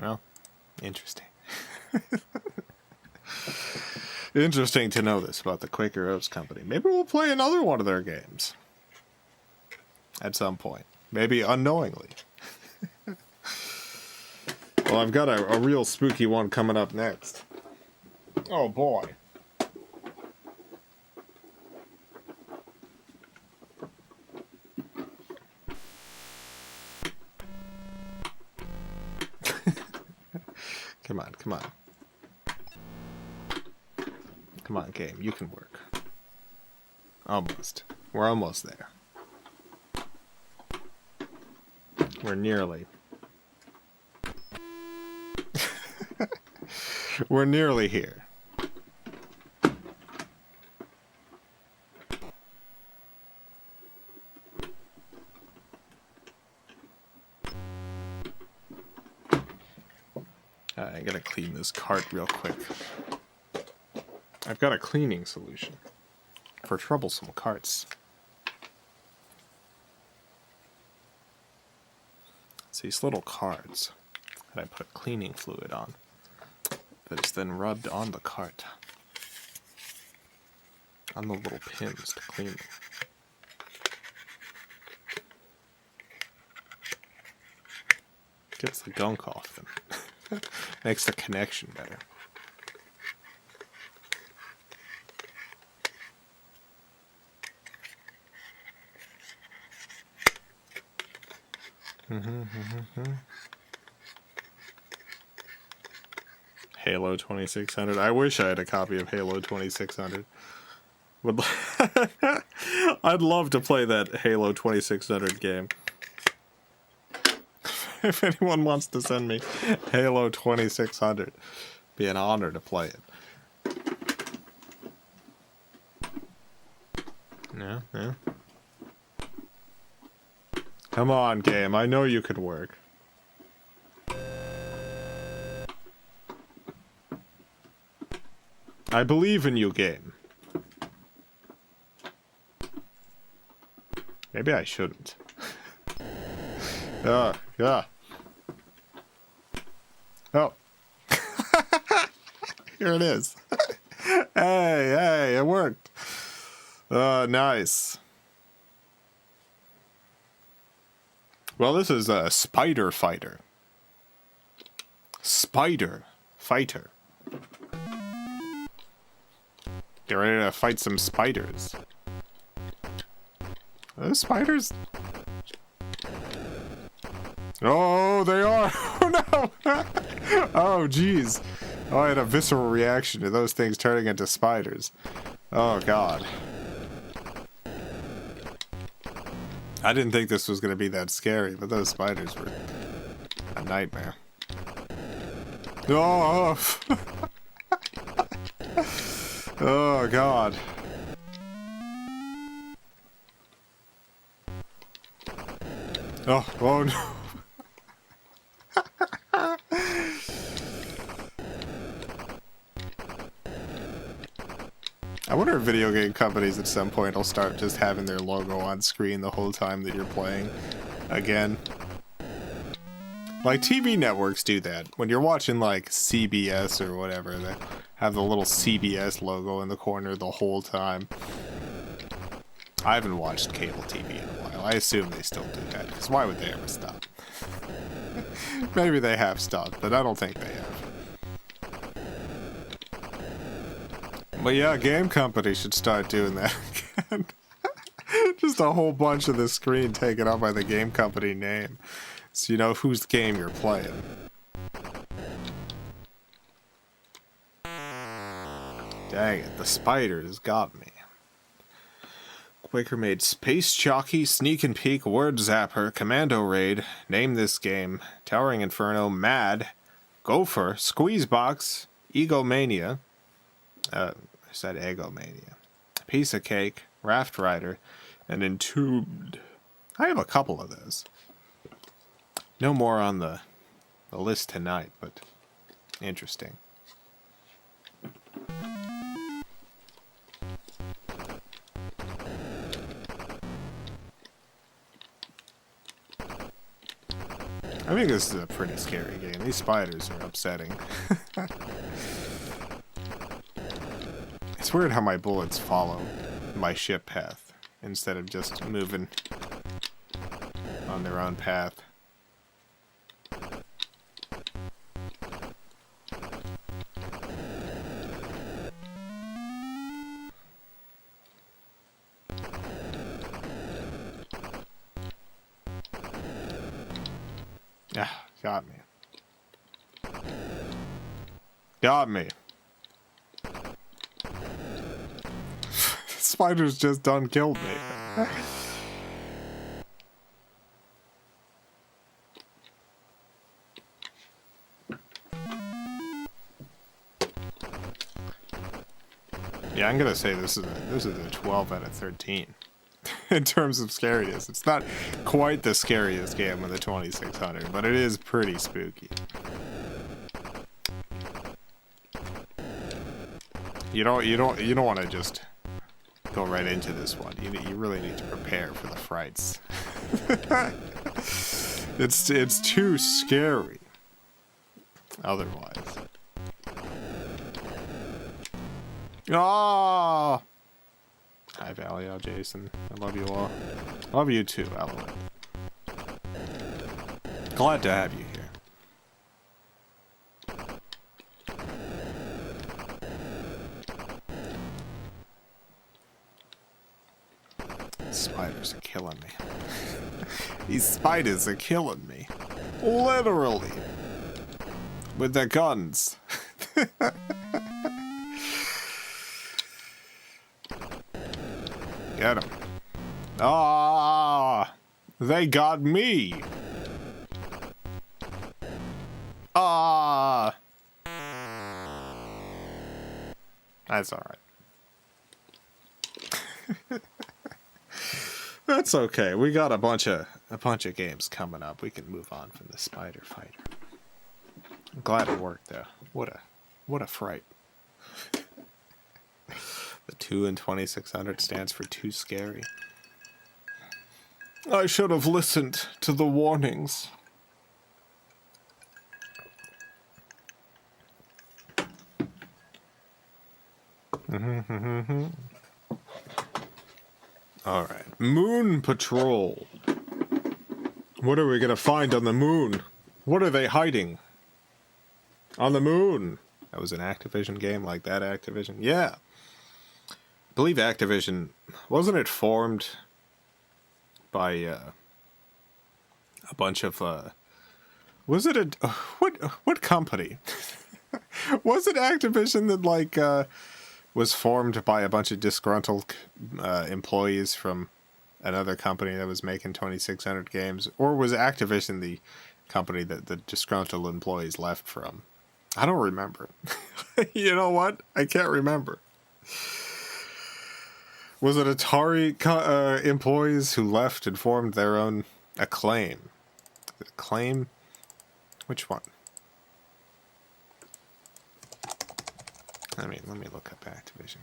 [SPEAKER 1] Well, interesting. Interesting to know this about the Quaker Oats company. Maybe we'll play another one of their games. At some point. Maybe unknowingly. Well, I've got a real spooky one coming up next. Oh boy. Come on, come on. Come on, game, you can work. Almost. We're almost there. We're nearly. We're nearly here. I gotta clean this cart real quick. I've got a cleaning solution for troublesome carts. It's these little cards that I put cleaning fluid on that is then rubbed on the cart, on the little pins to clean them. Gets the gunk off them. Makes the connection better. Halo 2600. I wish I had a copy of Halo 2600. I'd love to play that Halo 2600 game. If anyone wants to send me Halo 2600, it'd be an honor to play it. Yeah. Come on, game. I know you could work. I believe in you, game. Maybe I shouldn't. Yeah. Oh. Here it is. Hey, it worked. Nice. Well, this is a Spider Fighter. Spider Fighter. Get ready to fight some spiders. Are those spiders? Oh, they are! Oh, no! Oh, jeez. Oh, I had a visceral reaction to those things turning into spiders. Oh, God. I didn't think this was going to be that scary, but those spiders were a nightmare. Oh! Oh, God. Oh no. I wonder if video game companies at some point will start just having their logo on screen the whole time that you're playing again. Like TV networks do that. When you're watching like CBS or whatever, they have the little CBS logo in the corner the whole time. I haven't watched cable TV in a while. I assume they still do that, because why would they ever stop? Maybe they have stopped, but I don't think they have. But yeah, game companies should start doing that again. Just a whole bunch of the screen taken up by the game company name, so you know whose game you're playing. Dang it, the spiders got me. Quaker made Space Jockey, Sneak and Peek, Word Zapper, Commando Raid, Name This Game, Towering Inferno, Mad, Gopher, Squeezebox, Egomania, I said Egomania, Piece of Cake, Raft Rider, and Entombed. I have a couple of those. No more on the list tonight, but interesting. I think this is a pretty scary game. These spiders are upsetting. It's weird how my bullets follow my ship path instead of just moving on their own path. Ah, got me. Got me. Spiders just done killed me. Yeah, I'm gonna say this is a 12 out of 13 in terms of scariness. It's not quite the scariest game of the 2600, but it is pretty spooky. You don't want to just go right into this one. You really need to prepare for the frights. It's too scary otherwise. Ah! Hi, Valio, Jason. I love you all. Love you too, Alan. Glad to have you here. Spiders are killing me. These spiders are killing me. Literally. With their guns. Get them. Ah! They got me! Ah! That's alright. That's okay. We got a bunch of games coming up. We can move on from the spider fighter. I'm glad it worked though. What a fright. The 2 in 2600 stands for too scary. I should have listened to the warnings. Alright. Moon Patrol. What are we gonna find on the moon? What are they hiding? On the moon. That was an Activision game like that Activision? Yeah. I believe Activision, wasn't it formed by a bunch of was it a what company? Was it Activision that like was formed by a bunch of disgruntled employees from another company that was making 2600 games, or was Activision the company that the disgruntled employees left from? I don't remember. You know what? I can't remember. Was it Atari employees who left and formed their own Acclaim? Acclaim? Which one? Let me look up Activision.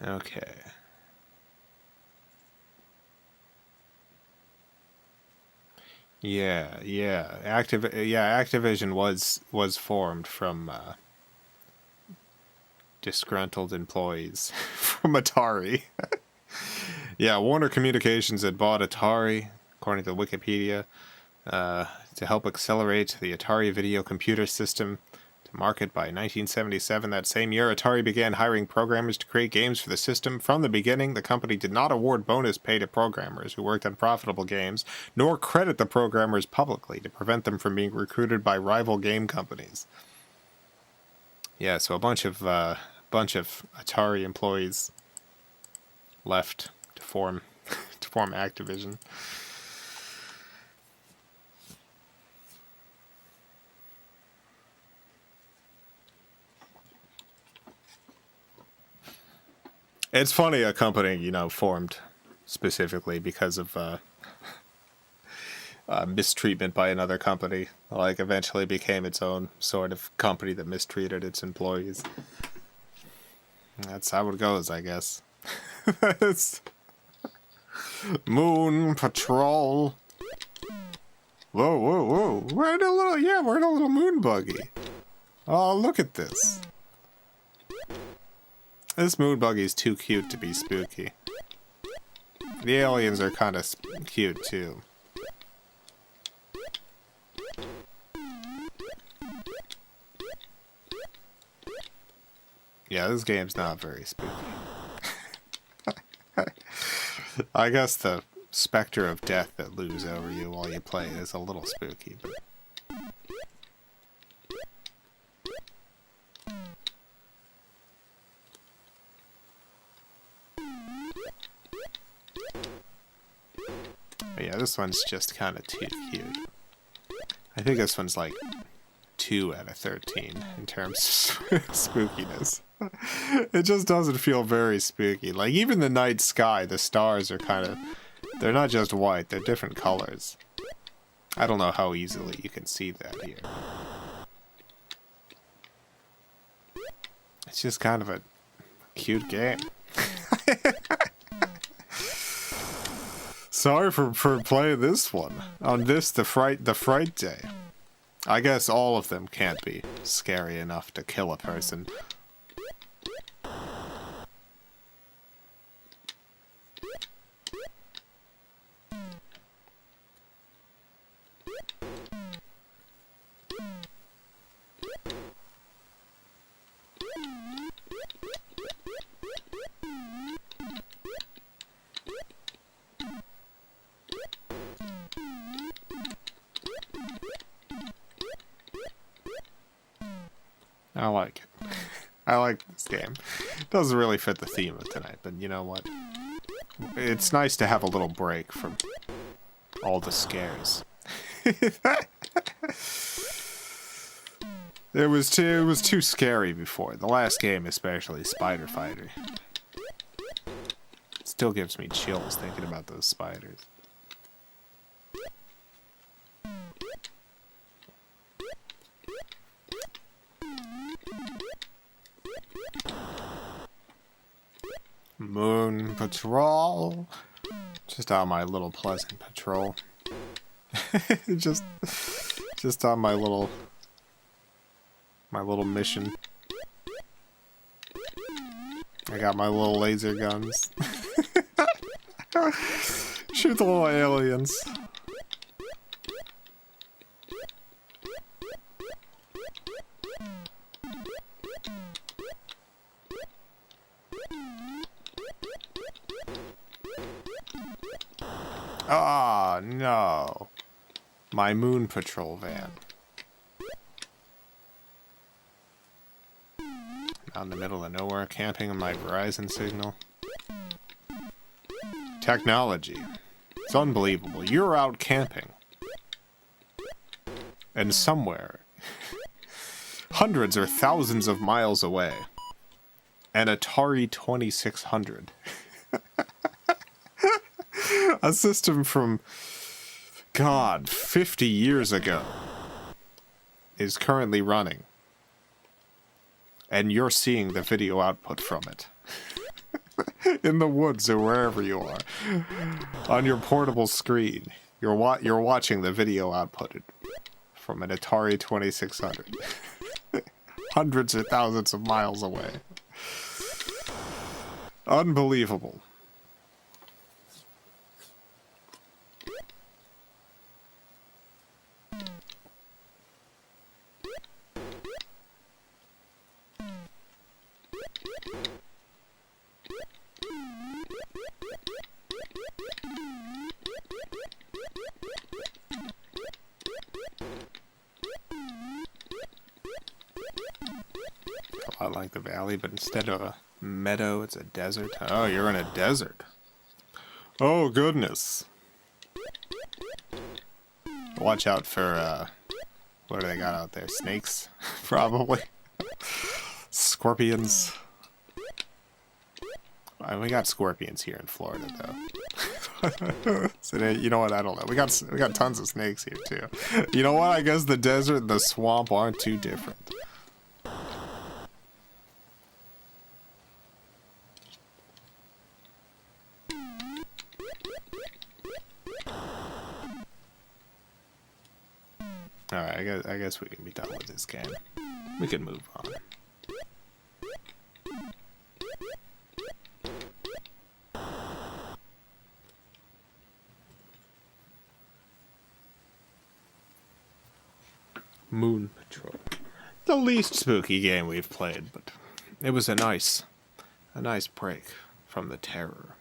[SPEAKER 1] Okay. Yeah. Activision was formed from disgruntled employees from Atari. Yeah, Warner Communications had bought Atari, according to Wikipedia, to help accelerate the Atari video computer system to market by 1977. That same year, Atari began hiring programmers to create games for the system. From the beginning, the company did not award bonus pay to programmers who worked on profitable games, nor credit the programmers publicly to prevent them from being recruited by rival game companies. Yeah, so a bunch of Atari employees left to form Activision. It's funny a company, formed specifically because of mistreatment by another company, like eventually became its own sort of company that mistreated its employees. That's how it goes, I guess. Moon Patrol. Whoa. We're in a little moon buggy. Oh, look at this. This moon buggy is too cute to be spooky. The aliens are kind of cute, too. Yeah, this game's not very spooky. I guess the specter of death that looms over you while you play is a little spooky, but... this one's just kind of too cute. I think this one's like 2 out of 13 in terms of spookiness. It just doesn't feel very spooky. Like, even the night sky, the stars are kind of... They're not just white, they're different colors. I don't know how easily you can see that here. It's just kind of a cute game. Sorry for playing this one. On this, the fright day. I guess all of them can't be scary enough to kill a person. I like it. I like this game. It doesn't really fit the theme of tonight, but you know what? It's nice to have a little break from all the scares. It was too scary before. The last game, especially Spider Fighter. It still gives me chills thinking about those spiders. Moon Patrol. Just on my little pleasant patrol. just on my little mission. I got my little laser guns. Shoot the little aliens. Ah, no. My Moon Patrol van. Out in the middle of nowhere, camping on my Verizon signal. Technology. It's unbelievable. You're out camping. And somewhere, hundreds or thousands of miles away, an Atari 2600. A system from, God, 50 years ago is currently running. And you're seeing the video output from it. In the woods or wherever you are. On your portable screen. You're watching the video output from an Atari 2600. Hundreds or thousands of miles away. Unbelievable. A lot like the valley, but instead of a meadow, it's a desert. Oh, you're in a desert. Oh, goodness. Watch out for, what do they got out there? Snakes? Probably. Scorpions. We got scorpions here in Florida, though. So you know what? I don't know. We got tons of snakes here, too. You know what? I guess the desert and the swamp aren't too different. Alright, I guess we can be done with this game. We can move on. Moon Patrol. The least spooky game we've played, but it was a nice break from the terror.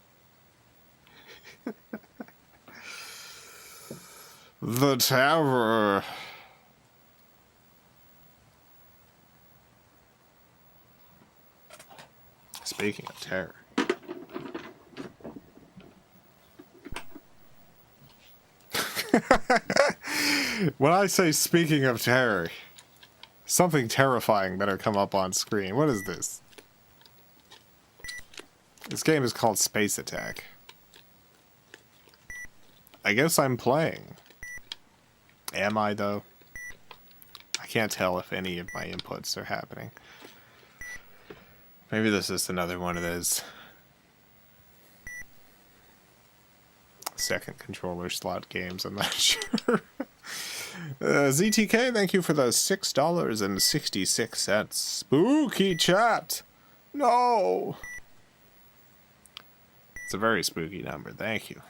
[SPEAKER 1] The terror. Speaking of terror. When I say speaking of terror, something terrifying better come up on screen. What is this? This game is called Space Attack. I guess I'm playing. Am I, though? I can't tell if any of my inputs are happening. Maybe this is another one of those second controller slot games, I'm not sure. ZTK, thank you for the $6.66. Spooky chat! No! It's a very spooky number, thank you.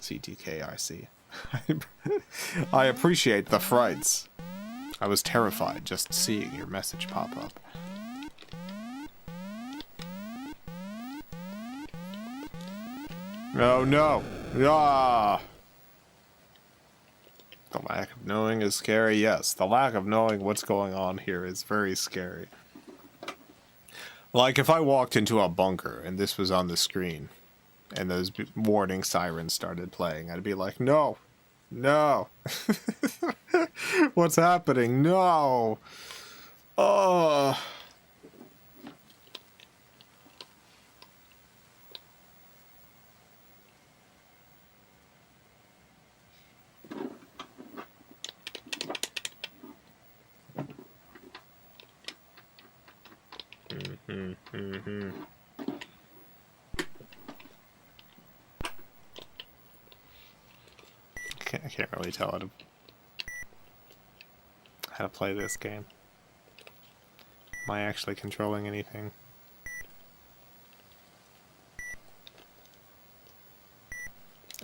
[SPEAKER 1] ZTK, I see. I appreciate the frights. I was terrified just seeing your message pop up. Oh no! Ah! The lack of knowing is scary. Yes, the lack of knowing what's going on here is very scary. Like if I walked into a bunker and this was on the screen and those warning sirens started playing, I'd be like, no! No! What's happening? No! Oh! I can't really tell how to play this game. Am I actually controlling anything?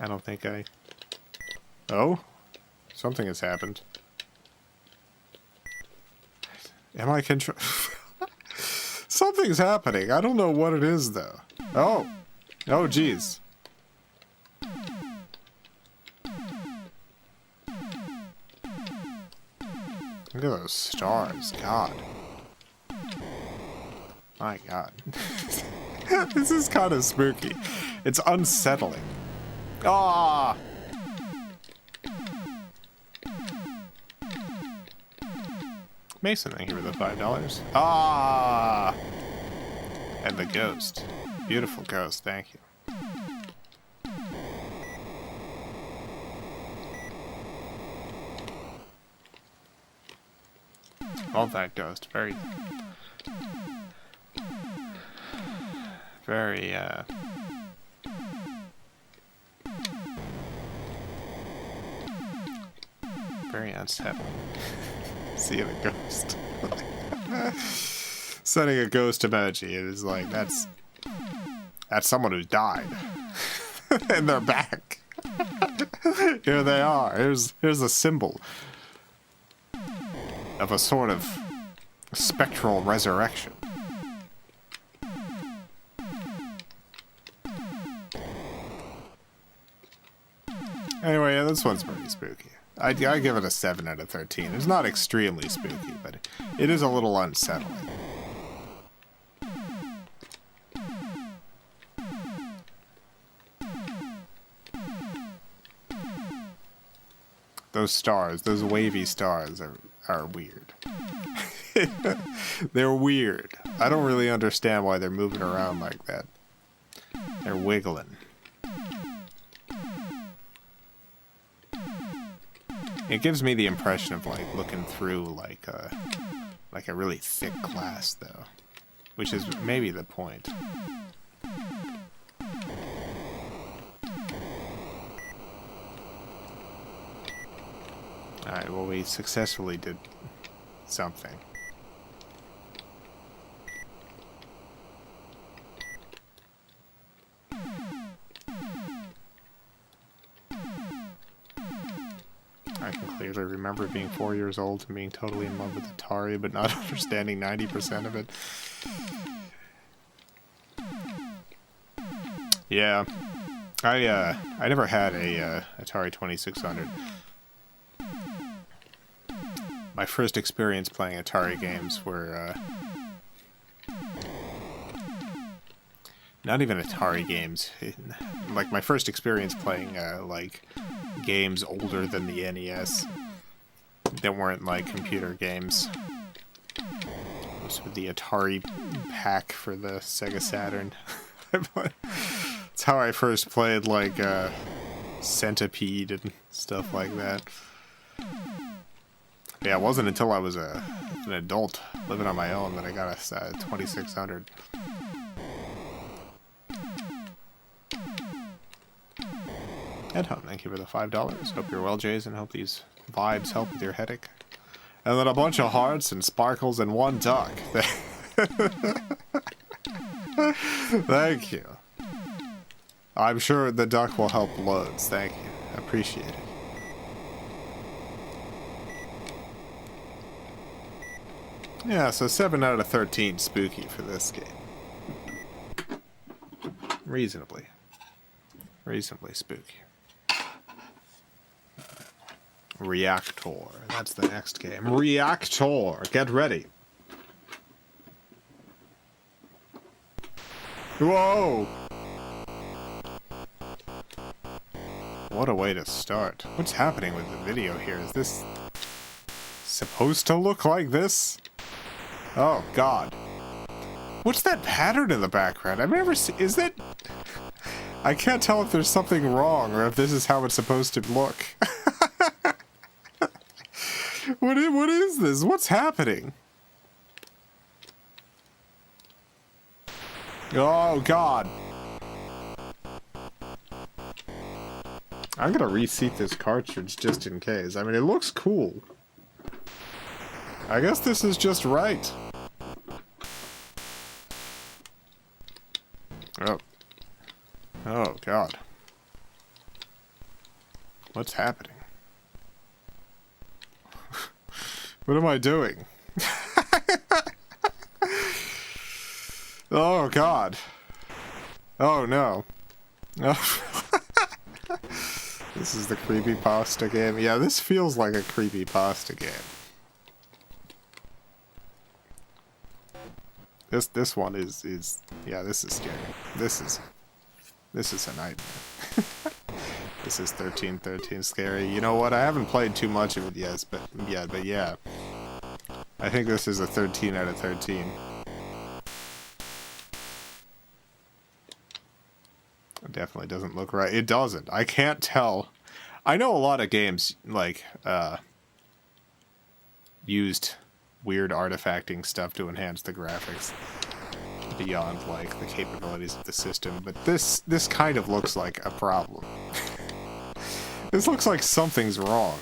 [SPEAKER 1] I don't think I... Oh? Something has happened. Am I control... Something's happening. I don't know what it is, though. Oh! Oh, jeez. Look at those stars. God. My God. This is kind of spooky. It's unsettling. Ah! Mason, thank you for the $5. Ah! And the ghost. Beautiful ghost, thank you. Love that ghost. Very, very unsettling. Seeing a ghost. Sending a ghost emoji, it is like, that's someone who's died. And they're back. Here they are. Here's a symbol of a sort of spectral resurrection. Anyway, yeah, this one's pretty spooky. I give it a 7 out of 13. It's not extremely spooky, but it is a little unsettling. Those stars, those wavy stars are weird. They're weird. I don't really understand why they're moving around like that. They're wiggling. It gives me the impression of like looking through like a really thick glass, though, which is maybe the point. Alright, well, we successfully did something. I can clearly remember being 4 years old and being totally in love with Atari, but not understanding 90% of it. Yeah. I never had a Atari 2600. My first experience playing Atari games were not even Atari games. Like my first experience playing like games older than the NES that weren't like computer games. Those were the Atari pack for the Sega Saturn. That's how I first played like Centipede and stuff like that. Yeah, it wasn't until I was an adult living on my own that I got a 2600. Headhunt, thank you for the $5. Hope you're well, Jason. Hope these vibes help with your headache. And then a bunch of hearts and sparkles and one duck. Thank you. I'm sure the duck will help loads. Thank you. I appreciate it. Yeah, so 7 out of 13 spooky for this game. Reasonably spooky. Reactor. That's the next game. Reactor. Get ready. Whoa! What a way to start. What's happening with the video here? Is this supposed to look like this? Oh, God. What's that pattern in the background? I've never seen... Is that... I can't tell if there's something wrong or if this is how it's supposed to look. What is this? What's happening? Oh, God. I'm gonna reseat this cartridge just in case. I mean, it looks cool. I guess this is just right. Oh. Oh, God. What's happening? What am I doing? Oh, God. Oh, no. Oh. This is the creepypasta game. Yeah, this feels like a creepypasta game. This one is yeah, this is scary. This is a nightmare. This is 1313 scary. You know what? I haven't played too much of it yet, but yeah. I think this is a 13 out of 13. It definitely doesn't look right. It doesn't. I can't tell. I know a lot of games like used weird artifacting stuff to enhance the graphics beyond like the capabilities of the system, but this kind of looks like a problem. This looks like something's wrong.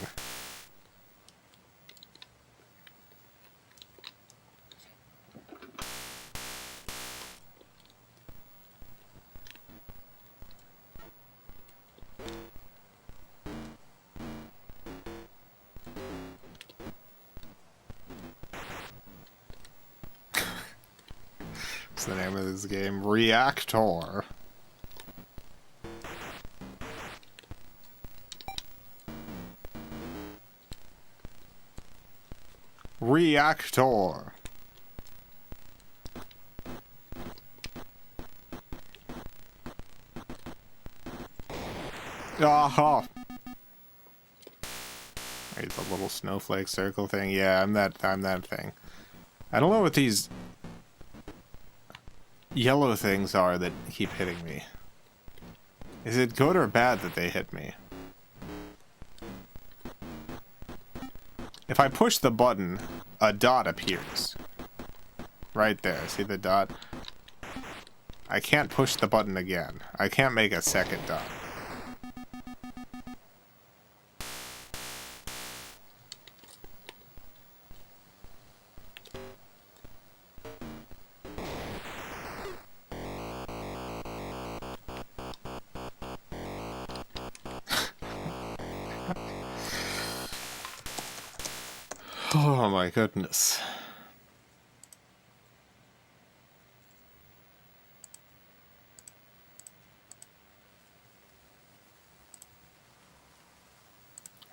[SPEAKER 1] What's the name of this game? Reactor. Reactor. Aha. Right, the little snowflake circle thing. Yeah, I'm that thing. I don't know what these yellow things are that keep hitting me. Is it good or bad that they hit me? If I push the button, a dot appears. Right there. See the dot? I can't push the button again. I can't make a second dot. Oh my goodness.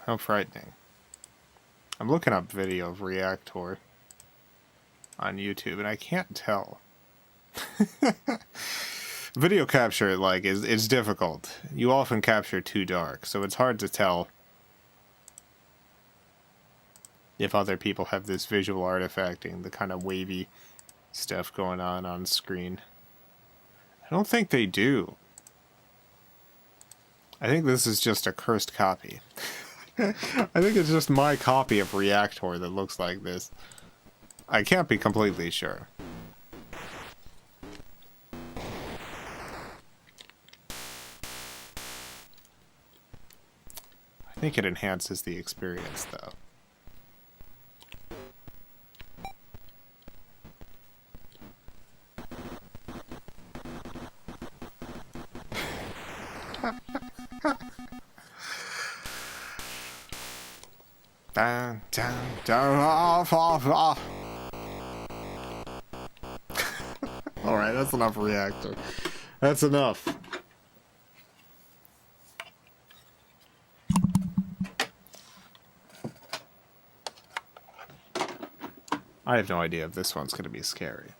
[SPEAKER 1] How frightening. I'm looking up video of Reactor on YouTube and I can't tell. Video capture, like, is difficult. You often capture too dark, so it's hard to tell if other people have this visual artifacting, the kind of wavy stuff going on screen. I don't think they do. I think this is just a cursed copy. I think it's just my copy of Reactor that looks like this. I can't be completely sure. I think it enhances the experience, though. Down, down, down, off, off, off. Alright, that's enough Reactor. That's enough. I have no idea if this one's going to be scary.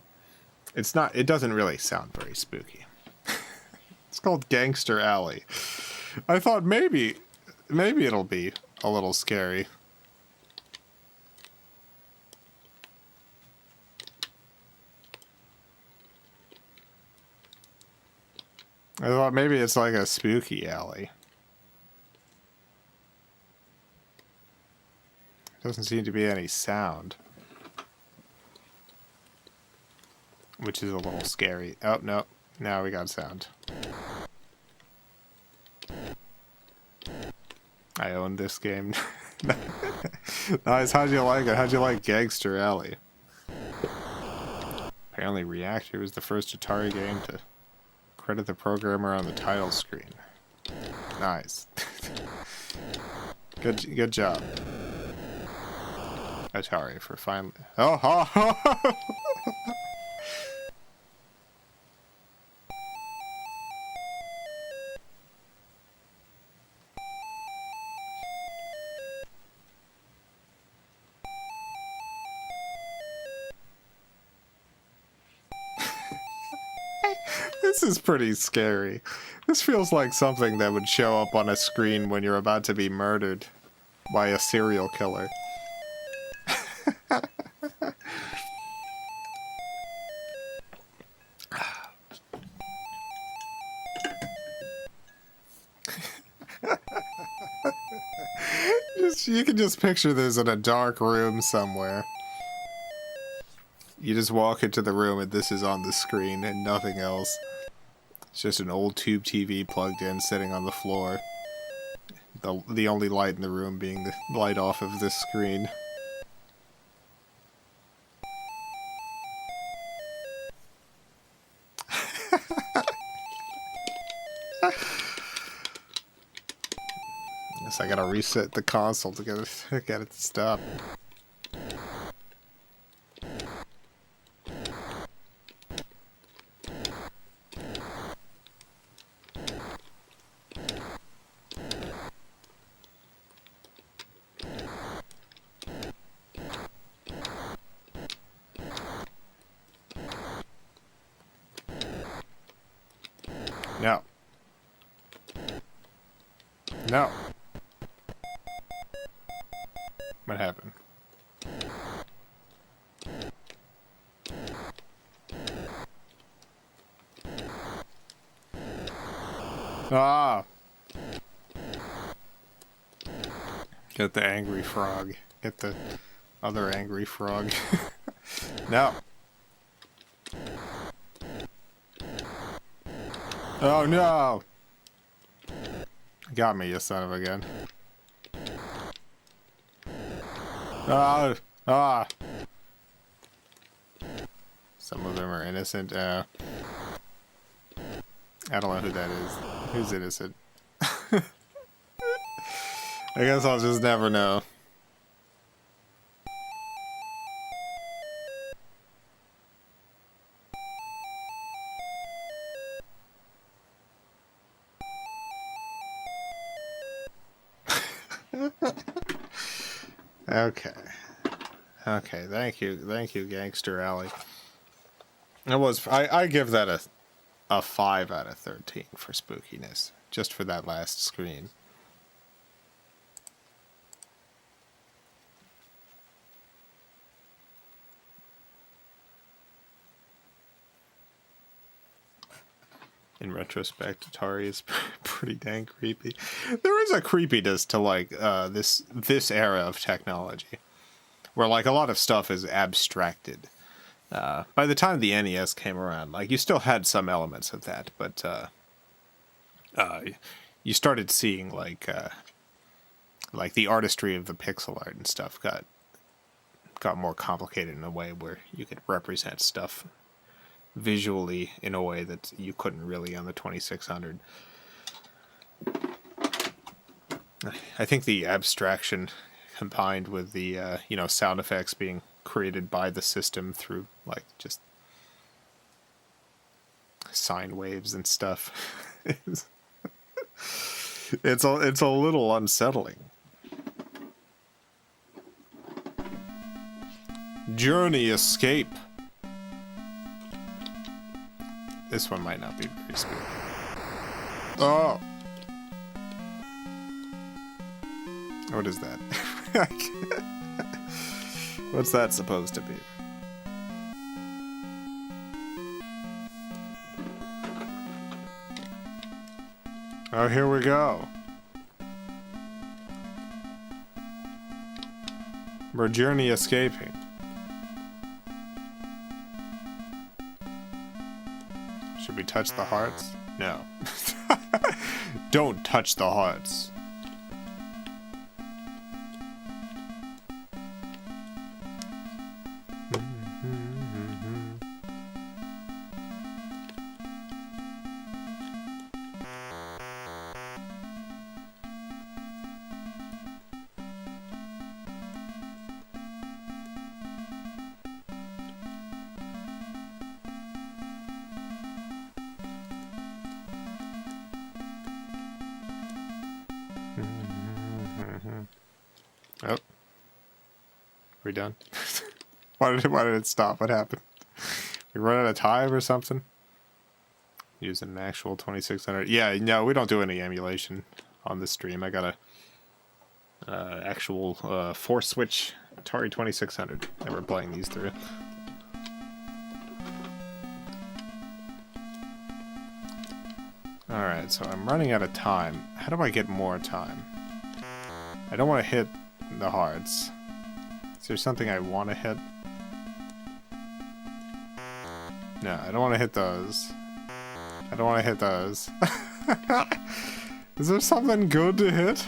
[SPEAKER 1] It's not, it doesn't really sound very spooky. It's called Gangster Alley. I thought maybe it'll be a little scary. I thought maybe it's like a spooky alley. Doesn't seem to be any sound. Which is a little scary. Oh, no. Now we got sound. I own this game. Nice. How'd you like it? How'd you like Gangster Alley? Apparently Reactor was the first Atari game to credit the programmer on the title screen. Nice. Good job. Atari for finally... Oh, ha, ha. This is pretty scary. This feels like something that would show up on a screen when you're about to be murdered by a serial killer. You can just picture this in a dark room somewhere. You just walk into the room and this is on the screen and nothing else. It's just an old tube TV plugged in, sitting on the floor. The only light in the room being the light off of this screen. Guess I gotta reset the console to get it to stop. No. No. What happened? Ah! Get the angry frog. Get the other angry frog. No. Oh no! Got me, you son of a gun. Ah! Ah! Some of them are innocent. I don't know who that is. Who's innocent? I guess I'll just never know. Okay. Okay, thank you, Gangster Alley. I give that a 5 out of 13 for spookiness, just for that last screen. In retrospect, Atari is pretty dang creepy. There is a creepiness to like this era of technology, where like a lot of stuff is abstracted. By the time the NES came around, like you still had some elements of that, but you started seeing like the artistry of the pixel art and stuff got more complicated in a way where you could represent stuff visually in a way that you couldn't really on the 2600. I think the abstraction combined with the sound effects being created by the system through like just sine waves and stuff it's a little unsettling. Journey escape. This one might not be very spooky. Oh! What is that? What's that supposed to be? Oh, here we go. We're journey escaping. Should we touch the hearts? No. Don't touch the hearts. Oh. We done? Why did it stop? What happened? We run out of time or something? Using an actual 2600. Yeah, no, we don't do any emulation on this stream. I got a actual 4-switch Atari 2600 that we're playing these through. Alright, so I'm running out of time. How do I get more time? I don't want to hit the hearts. Is there something I want to hit? No, I don't want to hit those. I don't want to hit those. Is there something good to hit?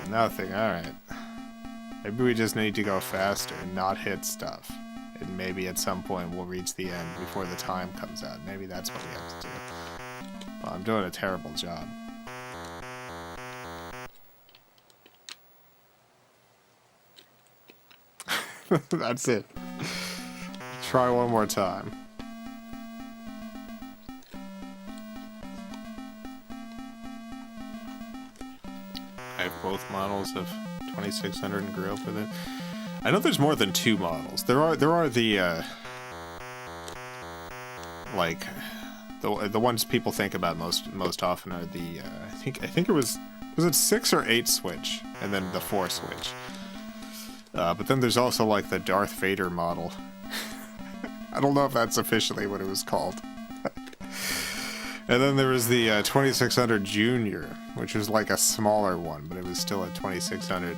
[SPEAKER 1] Nothing, alright. Maybe we just need to go faster and not hit stuff. And maybe at some point we'll reach the end before the time comes out. Maybe that's what we have to do. Well, I'm doing a terrible job. That's it. Try one more time. I have both models of 2600 and grew up with it. I know there's more than 2 models. There are the like the ones people think about most often are the I think it was it 6 or 8 switch and then the 4 switch. But then there's also like the Darth Vader model. I don't know if that's officially what it was called. And then there was the 2600 Junior, which was like a smaller one, but it was still a 2600.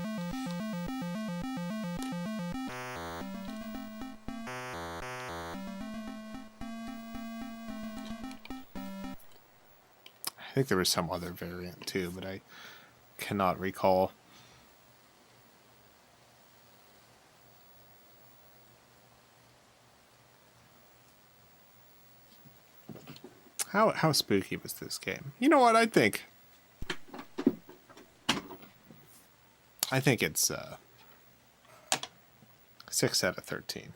[SPEAKER 1] I think there was some other variant too, but I cannot recall. How spooky was this game? You know what? I think it's 6 out of 13.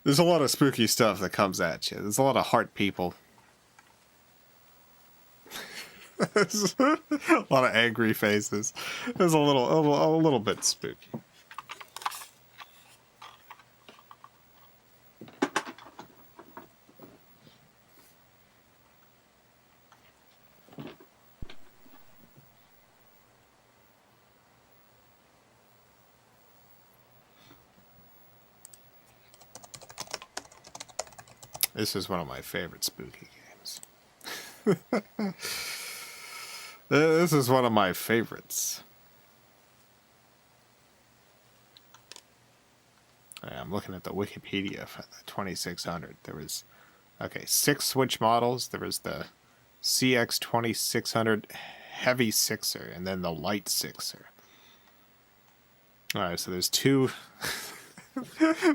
[SPEAKER 1] There's a lot of spooky stuff that comes at you. There's a lot of heart people A lot of angry faces. It was a little bit spooky. This is one of my favorite spooky games. This is one of my favorites. I'm looking at the Wikipedia for the 2600. There was, 6 Switch models. There was the CX 2600 Heavy Sixer, and then the Light Sixer. Alright, so there's two...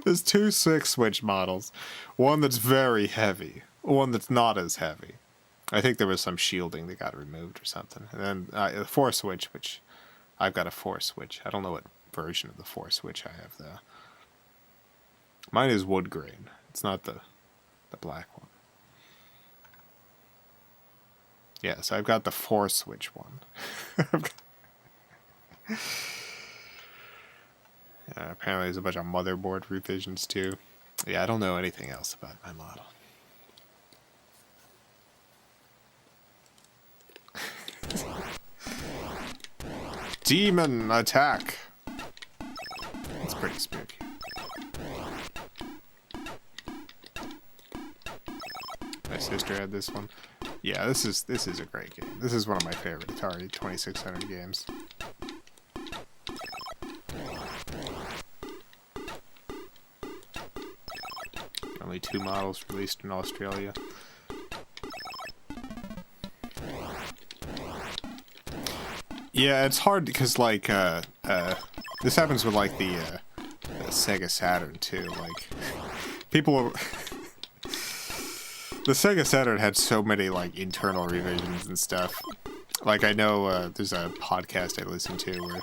[SPEAKER 1] There's 2 6 Switch models. One that's very heavy. One that's not as heavy. I think there was some shielding that got removed or something. And then the 4 Switch, which I've got a 4 Switch. I don't know what version of the 4 Switch I have though. Mine is wood grain. It's not the black one. Yeah, so I've got the 4 Switch one. Apparently there's a bunch of motherboard revisions too. Yeah, I don't know anything else about my model. Demon attack! That's pretty spooky. My sister had this one. Yeah, this is a great game. This is one of my favorite Atari 2600 games. Only 2 models released in Australia. Yeah, it's hard because like this happens with like the Sega Saturn too. Like people, the Sega Saturn had so many like internal revisions and stuff. Like I know there's a podcast I listen to where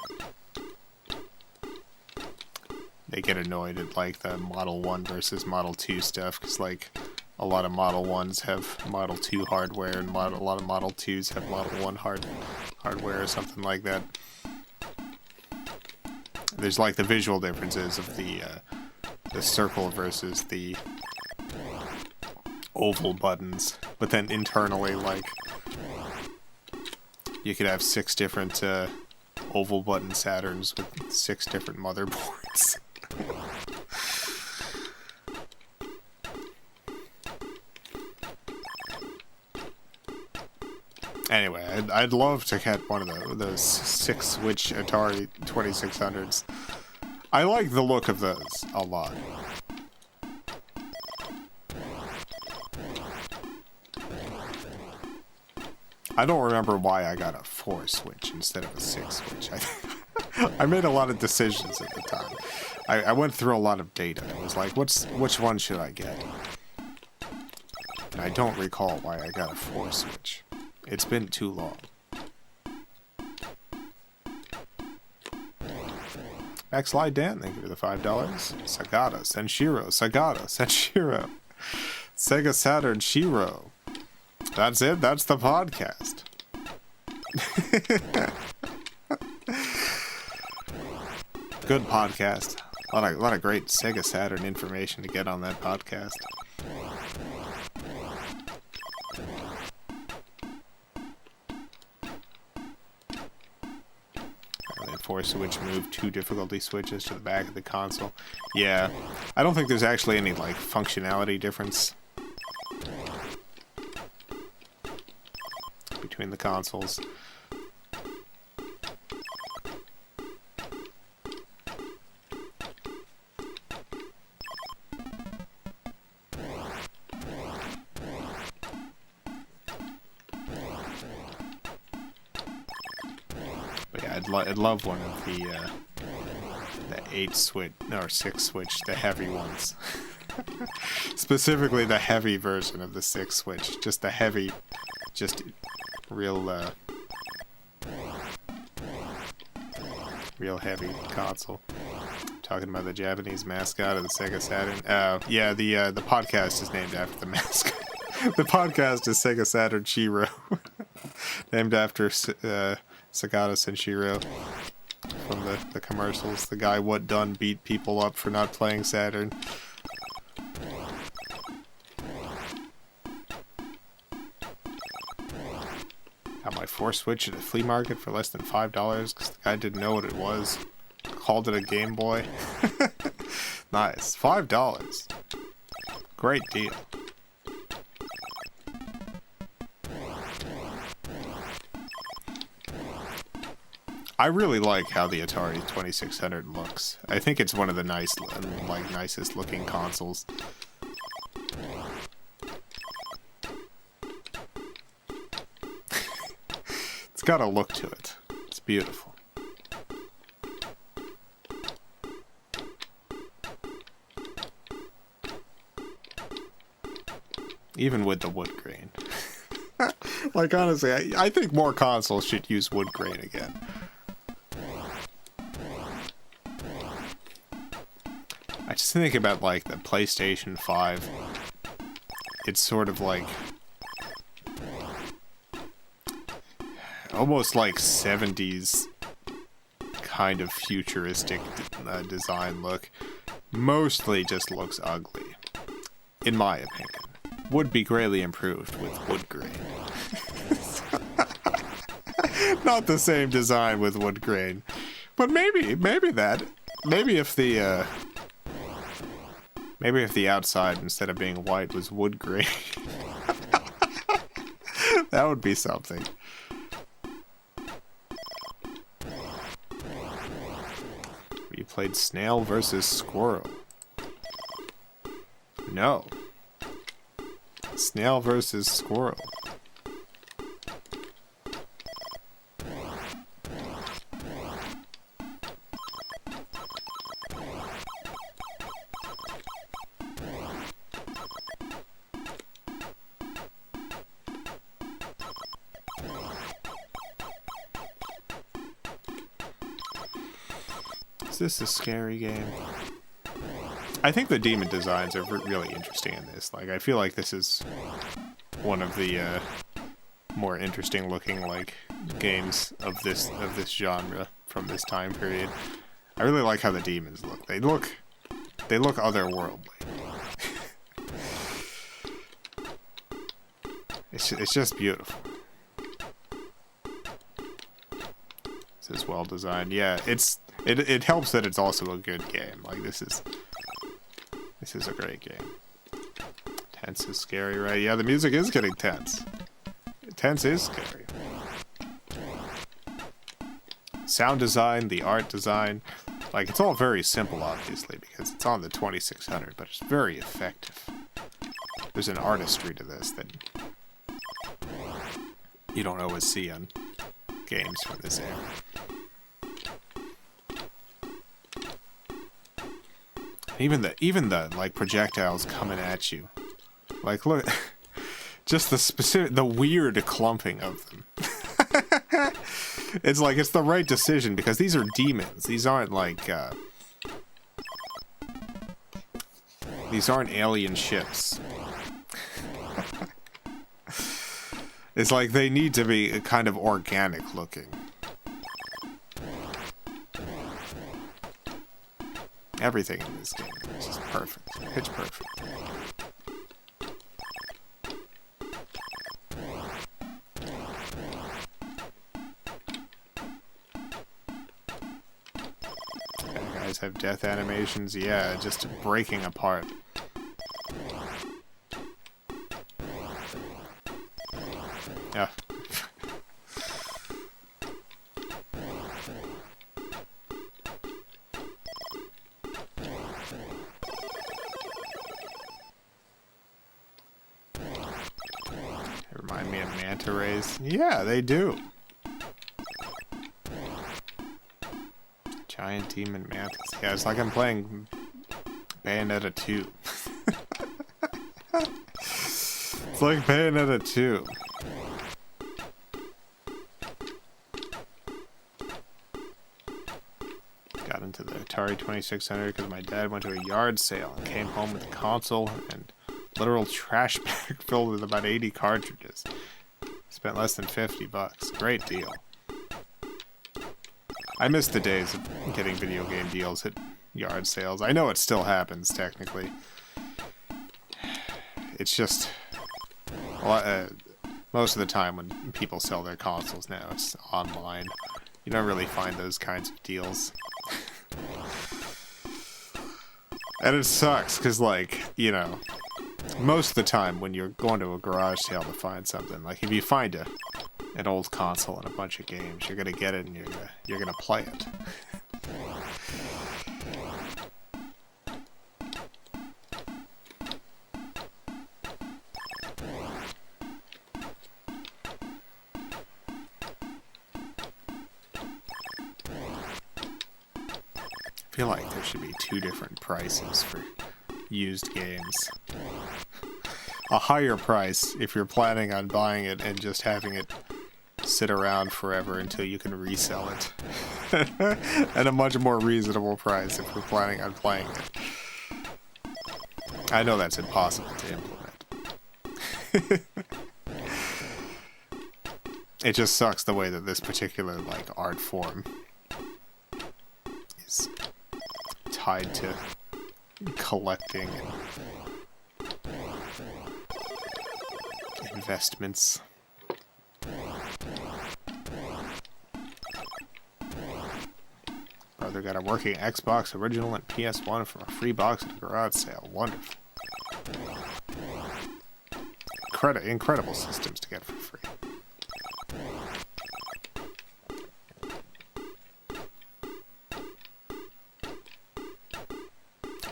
[SPEAKER 1] they get annoyed at like the Model 1 versus Model 2 stuff, because like a lot of Model 1s have Model 2 hardware and a lot of Model 2s have Model 1 hardware or something like that. There's like the visual differences of the circle versus the oval buttons, but then internally like you could have 6 different oval button Saturns with 6 different motherboards. Anyway, I'd love to get one of those 6 Switch Atari 2600s. I like the look of those a lot. I don't remember why I got a 4 Switch instead of a 6 Switch. I made a lot of decisions at the time. I went through a lot of data. I was like, which one should I get? And I don't recall why I got a 4 Switch. It's been too long. Backslide Dan, thank you for the $5. Sagata, Senshiro, Sega Saturn Shiro. That's it, that's the podcast. Good podcast. A lot of great Sega Saturn information to get on that podcast. Force switch move 2 difficulty switches to the back of the console. Yeah, I don't think there's actually any like functionality difference between the consoles. I'd love one of the 8 switch, or 6 switch, the heavy ones. Specifically the heavy version of the 6 switch. Just the heavy, just real heavy console. Talking about the Japanese mascot of the Sega Saturn. Yeah, the podcast is named after the mascot. The podcast is Sega Saturn Shiro. Named after Sagata Senshiro from the commercials. The guy what done beat people up for not playing Saturn. Got my 4-switch at a flea market for less than $5 because the guy didn't know what it was. Called it a Game Boy. Nice. $5. Great deal. I really like how the Atari 2600 looks. I think it's one of the nicest looking consoles. It's got a look to it. It's beautiful. Even with the wood grain. Like, honestly, I think more consoles should use wood grain again. I just think about, like, the PlayStation 5. It's sort of like... almost like 70s kind of futuristic design look. Mostly just looks ugly, in my opinion. Would be greatly improved with wood grain. Not the same design with wood grain, but maybe if the outside instead of being white was wood grain, that would be something. You played Snail versus Squirrel. No. Snail versus Squirrel. Is this a scary game? I think the demon designs are really interesting in this. Like, I feel like this is one of the more interesting looking games of this genre from this time period. I really like how the demons look. They look otherworldly. It's just beautiful. This is well designed. Yeah, it helps that it's also a good game. Like, this is a great game. Tense is scary, right? Yeah, the music is getting tense. Tense is scary. Sound design, the art design, like, it's all very simple, obviously, because it's on the 2600, but it's very effective. There's an artistry to this that you don't always see on games from this era. Even the like projectiles coming at you, like, look, just the weird clumping of them. It's like, it's the right decision because these are demons. These aren't like these aren't alien ships. It's like they need to be kind of organic looking. Everything in this game is just perfect. Pitch perfect. Okay, guys have death animations. Yeah, just breaking apart. Yeah. Remind me of manta rays. Yeah, they do. Giant demon mantis. Yeah, it's like I'm playing Bayonetta 2. It's like Bayonetta 2. Got into the Atari 2600 because my dad went to a yard sale and came home with a console and literal trash bag filled with about 80 cartridges. It's spent less than $50. Great deal. I miss the days of getting video game deals at yard sales. I know it still happens, technically. It's just... most of the time when people sell their consoles now, it's online. You don't really find those kinds of deals. And it sucks, because, like, you know, most of the time when you're going to a garage sale to find something, like, if you find an old console and a bunch of games, you're gonna get it and you're gonna play it. I feel like there should be 2 different prices for used games. A higher price if you're planning on buying it and just having it sit around forever until you can resell it. And a much more reasonable price if you're planning on playing it. I know that's impossible to implement. It just sucks the way that this particular, like, art form is tied to collecting and investments. Brother got a working Xbox original and PS1 from a free box at a garage sale. Wonderful. Incredible systems to get for free.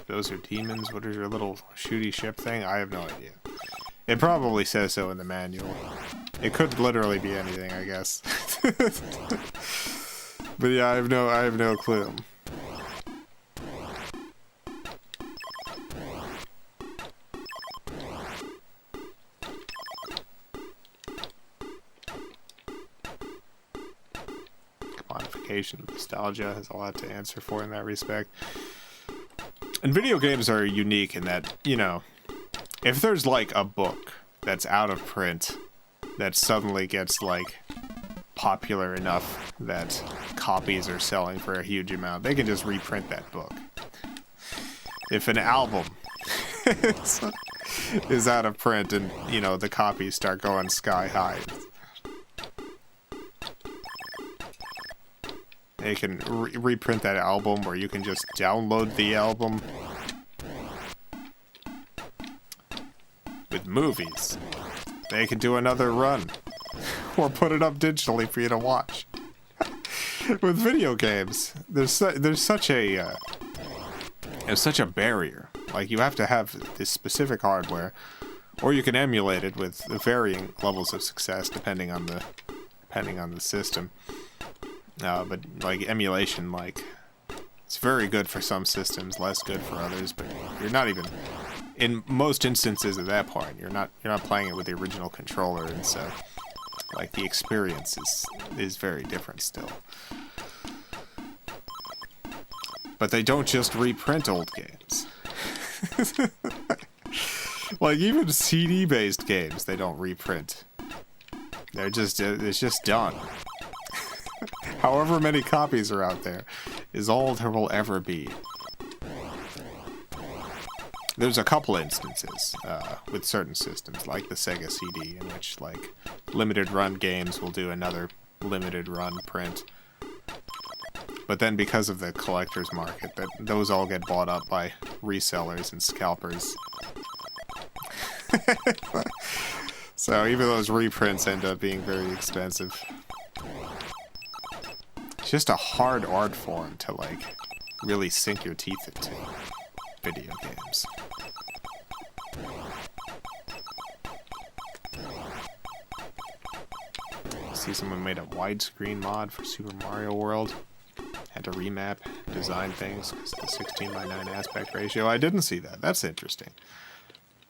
[SPEAKER 1] Those are demons. What is your little shooty ship thing? I have no idea. It probably says so in the manual. It could literally be anything, I guess. But yeah, I have no clue. Commodification, nostalgia has a lot to answer for in that respect. And video games are unique in that, you know, if there's like a book that's out of print that suddenly gets like popular enough that copies are selling for a huge amount, they can just reprint that book. If an album is out of print and, you know, the copies start going sky high, they can reprint that album, or you can just download the album. With movies, they can do another run, or put it up digitally for you to watch. With video games, there's such a barrier. Like, you have to have this specific hardware, or you can emulate it with varying levels of success depending on the system. But like emulation, like, it's very good for some systems, less good for others. But you're not even, in most instances at that point, you're not playing it with the original controller, and so like the experience is very different still. But they don't just reprint old games. Like, even CD-based games, they don't reprint. It's just done. However many copies are out there is all there will ever be. There's a couple instances with certain systems, like the Sega CD, in which, like, limited run games will do another limited run print. But then, because of the collector's market, those all get bought up by resellers and scalpers. So even those reprints end up being very expensive. It's just a hard art form to, like, really sink your teeth into. Video games. See, someone made a widescreen mod for Super Mario World. Had to remap, design things because the 16:9 aspect ratio. I didn't see that. That's interesting.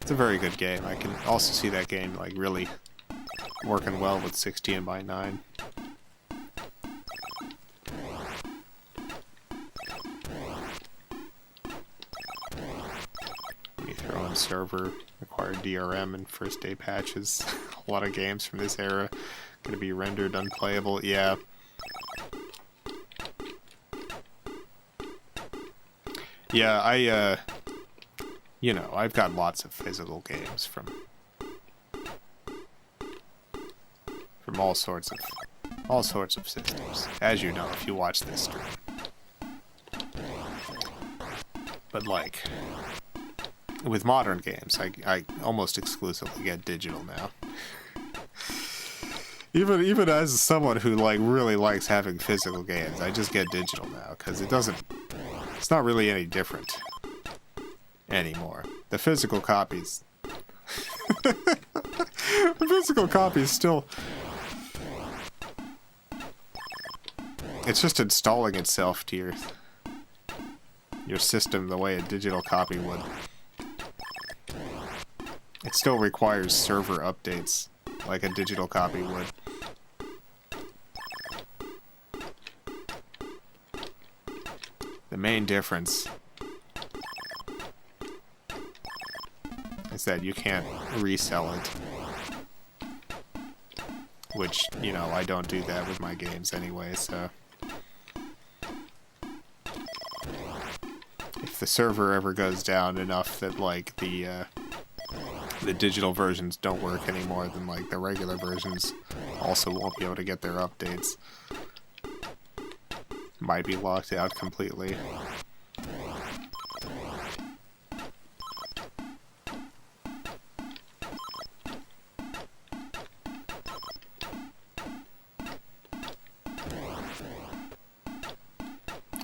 [SPEAKER 1] It's a very good game. I can also see that game, like, really working well with 16:9. some server required DRM and first day patches. A lot of games from this era gonna be rendered unplayable. Yeah. Yeah, you know, I've got lots of physical games from all sorts of systems, as you know if you watch this stream. But like, with modern games, I almost exclusively get digital now. Even as someone who like really likes having physical games, I just get digital now because it's not really any different anymore. The physical copies still, it's just installing itself to your system the way a digital copy would. It still requires server updates like a digital copy would. The main difference is that you can't resell it. Which, you know, I don't do that with my games anyway, so... If the server ever goes down enough that, like, the digital versions don't work anymore, then, like, the regular versions also won't be able to get their updates. Might be locked out completely.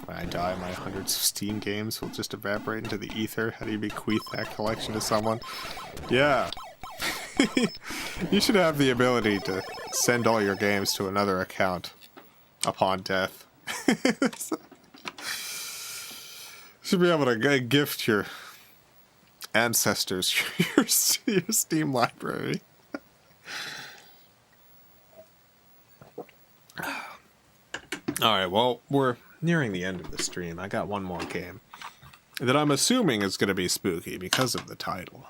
[SPEAKER 1] When I die, my hundreds of Steam games will just evaporate into the ether. How do you bequeath that collection to someone? Yeah. You should have the ability to send all your games to another account upon death. Should be able to gift your ancestors your Steam library. Alright, well, we're nearing the end of the stream. I got one more game that I'm assuming is going to be spooky because of the title.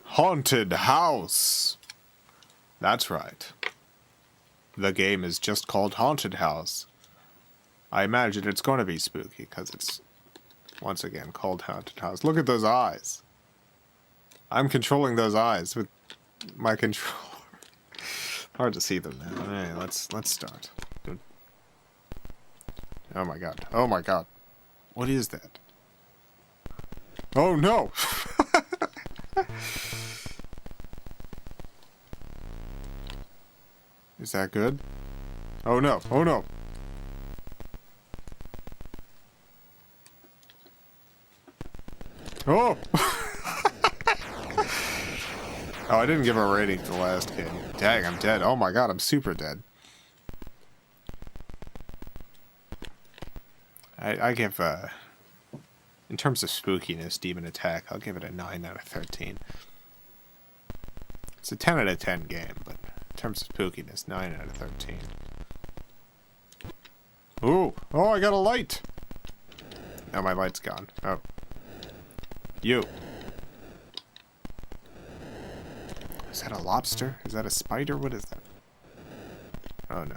[SPEAKER 1] Haunted House. That's right. The game is just called Haunted House. I imagine it's going to be spooky because it's, once again, called Haunted House. Look at those eyes. I'm controlling those eyes with my controller. Hard to see them now. Alright, let's start. Oh my god. Oh my god. What is that? Oh no! Is that good? Oh no, oh no. Oh! Oh, I didn't give a rating to the last game. Dang, I'm dead. Oh my god, I'm super dead. I give, in terms of spookiness, Demon Attack, I'll give it a 9 out of 13. It's a 10 out of 10 game, but in terms of spookiness, 9 out of 13. Ooh! Oh, I got a light! Now my light's gone. Oh. You. Is that a lobster? Is that a spider? What is that? Oh no.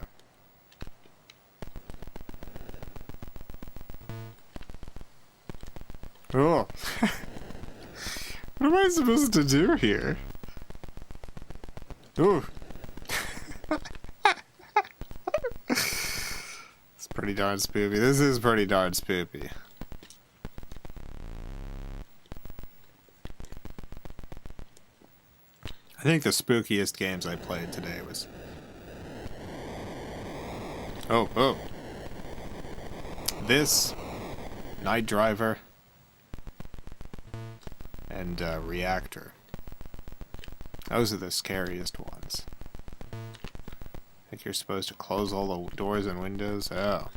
[SPEAKER 1] Oh. What am I supposed to do here? Ooh. It's pretty darn spoopy. This is pretty darn spoopy. I think the spookiest games I played today was... Oh. This, Night Driver, and Reactor. Those are the scariest ones. I think you're supposed to close all the doors and windows. Oh.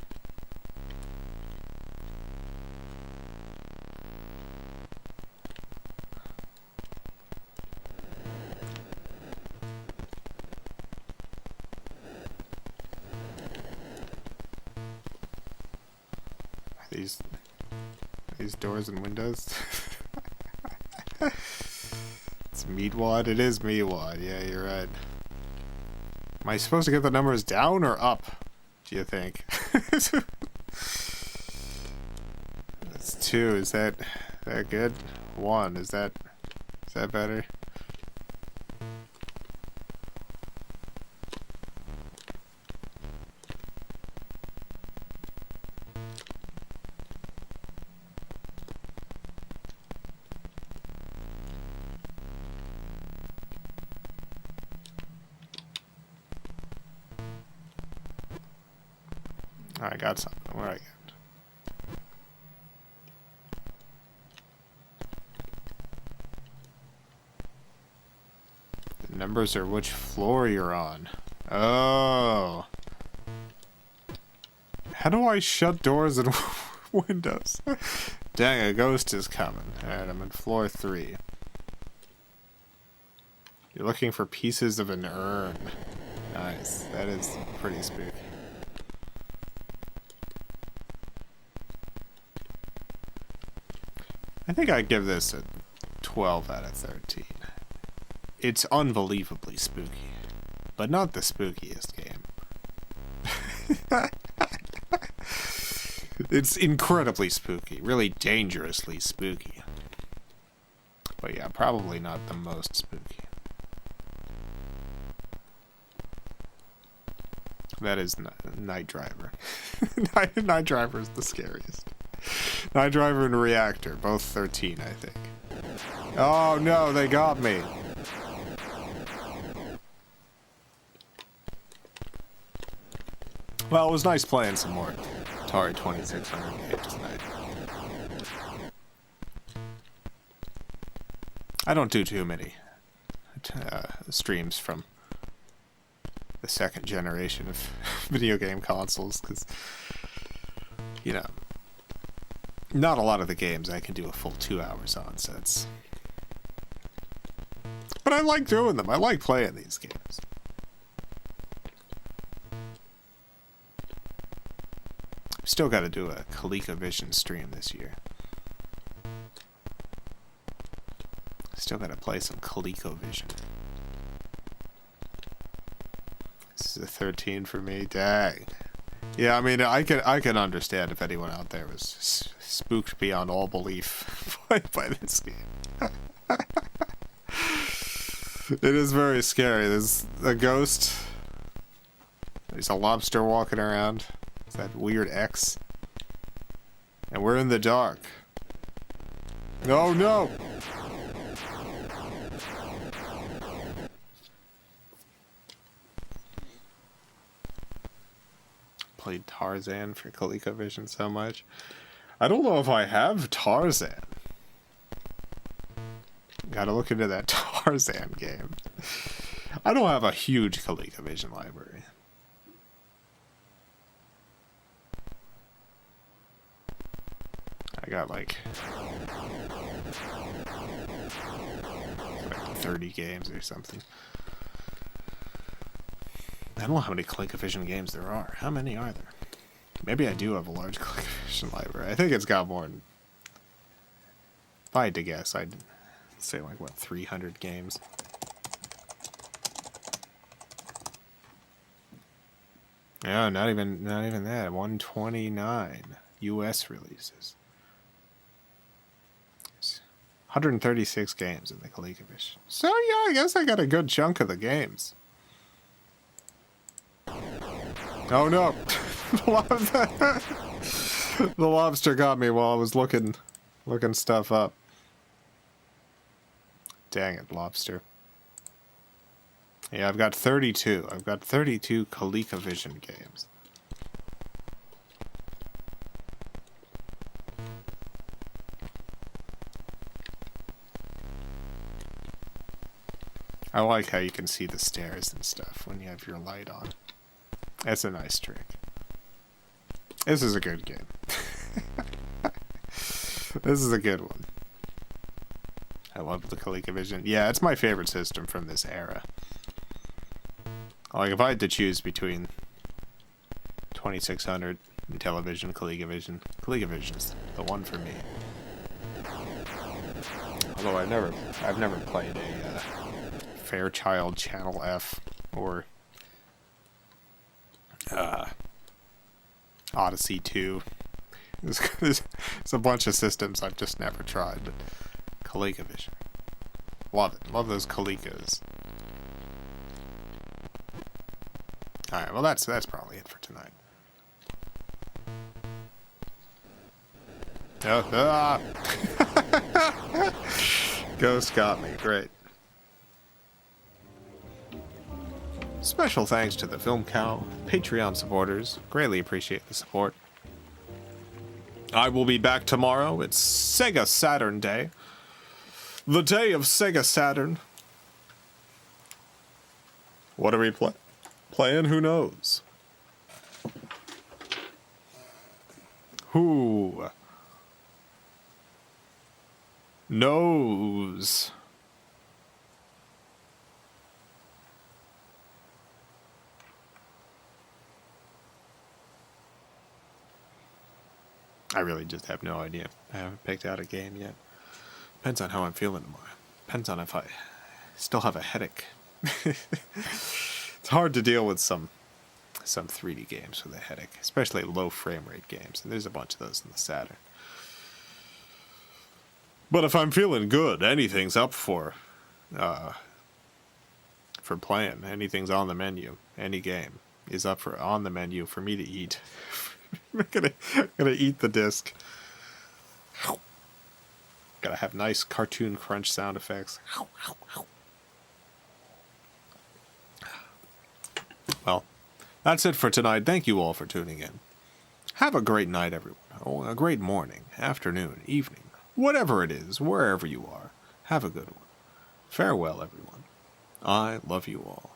[SPEAKER 1] These doors and windows. It's Meatwad. It is Meatwad. Yeah, you're right. Am I supposed to get the numbers down or up? Do you think? That's 2. Is that good? 1. Is that better? I got something. Where I get? The numbers are which floor you're on. Oh. How do I shut doors and windows? Dang, a ghost is coming. Alright, I'm on floor 3. You're looking for pieces of an urn. Nice. That is pretty spooky. I think I'd give this a 12 out of 13. It's unbelievably spooky, but not the spookiest game. It's incredibly spooky, really dangerously spooky. But yeah, probably not the most spooky. That is Night Driver. Night Driver is the scariest. Night Driver and Reactor, both 13, I think. Oh no, they got me. Well, it was nice playing some more Atari 2600 games tonight. I don't do too many streams from the second generation of video game consoles, because, you know, not a lot of the games I can do a full 2 hours on, so it's... But I like doing them. I like playing these games. Still got to do a ColecoVision stream this year. Still got to play some ColecoVision. This is a 13 for me. Dang. Yeah, I mean, I can understand if anyone out there was spooked beyond all belief by this game. It is very scary. There's a ghost. There's a lobster walking around. It's that weird X. And we're in the dark. Oh no! Played Tarzan for ColecoVision so much. I don't know if I have Tarzan. Gotta look into that Tarzan game. I don't have a huge ColecoVision library. I got like 30 games or something. I don't know how many ColecoVision games there are. How many are there? Maybe I do have a large ColecoVision library. I think it's got more than... If I had to guess, I'd say like, what, 300 games? No, not even that. 129 US releases. 136 games in the ColecoVision. So yeah, I guess I got a good chunk of the games. Oh no! The lobster got me while I was looking stuff up. Dang it, lobster. Yeah, I've got 32. I've got 32 ColecoVision games. I like how you can see the stairs and stuff when you have your light on. That's a nice trick. This is a good game. This is a good one. I love the ColecoVision. Yeah, it's my favorite system from this era. Like, if I had to choose between 2600 Television, ColecoVision. ColecoVision's the one for me. Although I've never played a Fairchild Channel F or Odyssey 2. There's a bunch of systems I've just never tried, but ColecoVision. Love it. Love those Colecos. Alright, well that's probably it for tonight. Ghost got me. Great. Special thanks to the FilmCow Patreon supporters. Greatly appreciate the support. I will be back tomorrow. It's Sega Saturn Day. The day of Sega Saturn. What are we playing? Who knows? Who knows? I really just have no idea. I haven't picked out a game yet. Depends on how I'm feeling tomorrow. Depends on if I still have a headache. It's hard to deal with some 3D games with a headache, especially low frame rate games, and there's a bunch of those in the Saturn. But if I'm feeling good, anything's up for playing. Anything's on the menu. Any game is on the menu for me to eat. I'm gonna eat the disc. Gotta have nice cartoon crunch sound effects. Well, that's it for tonight. Thank you all for tuning in. Have a great night, everyone. Oh, a great morning, afternoon, evening, whatever it is, wherever you are. Have a good one. Farewell, everyone. I love you all.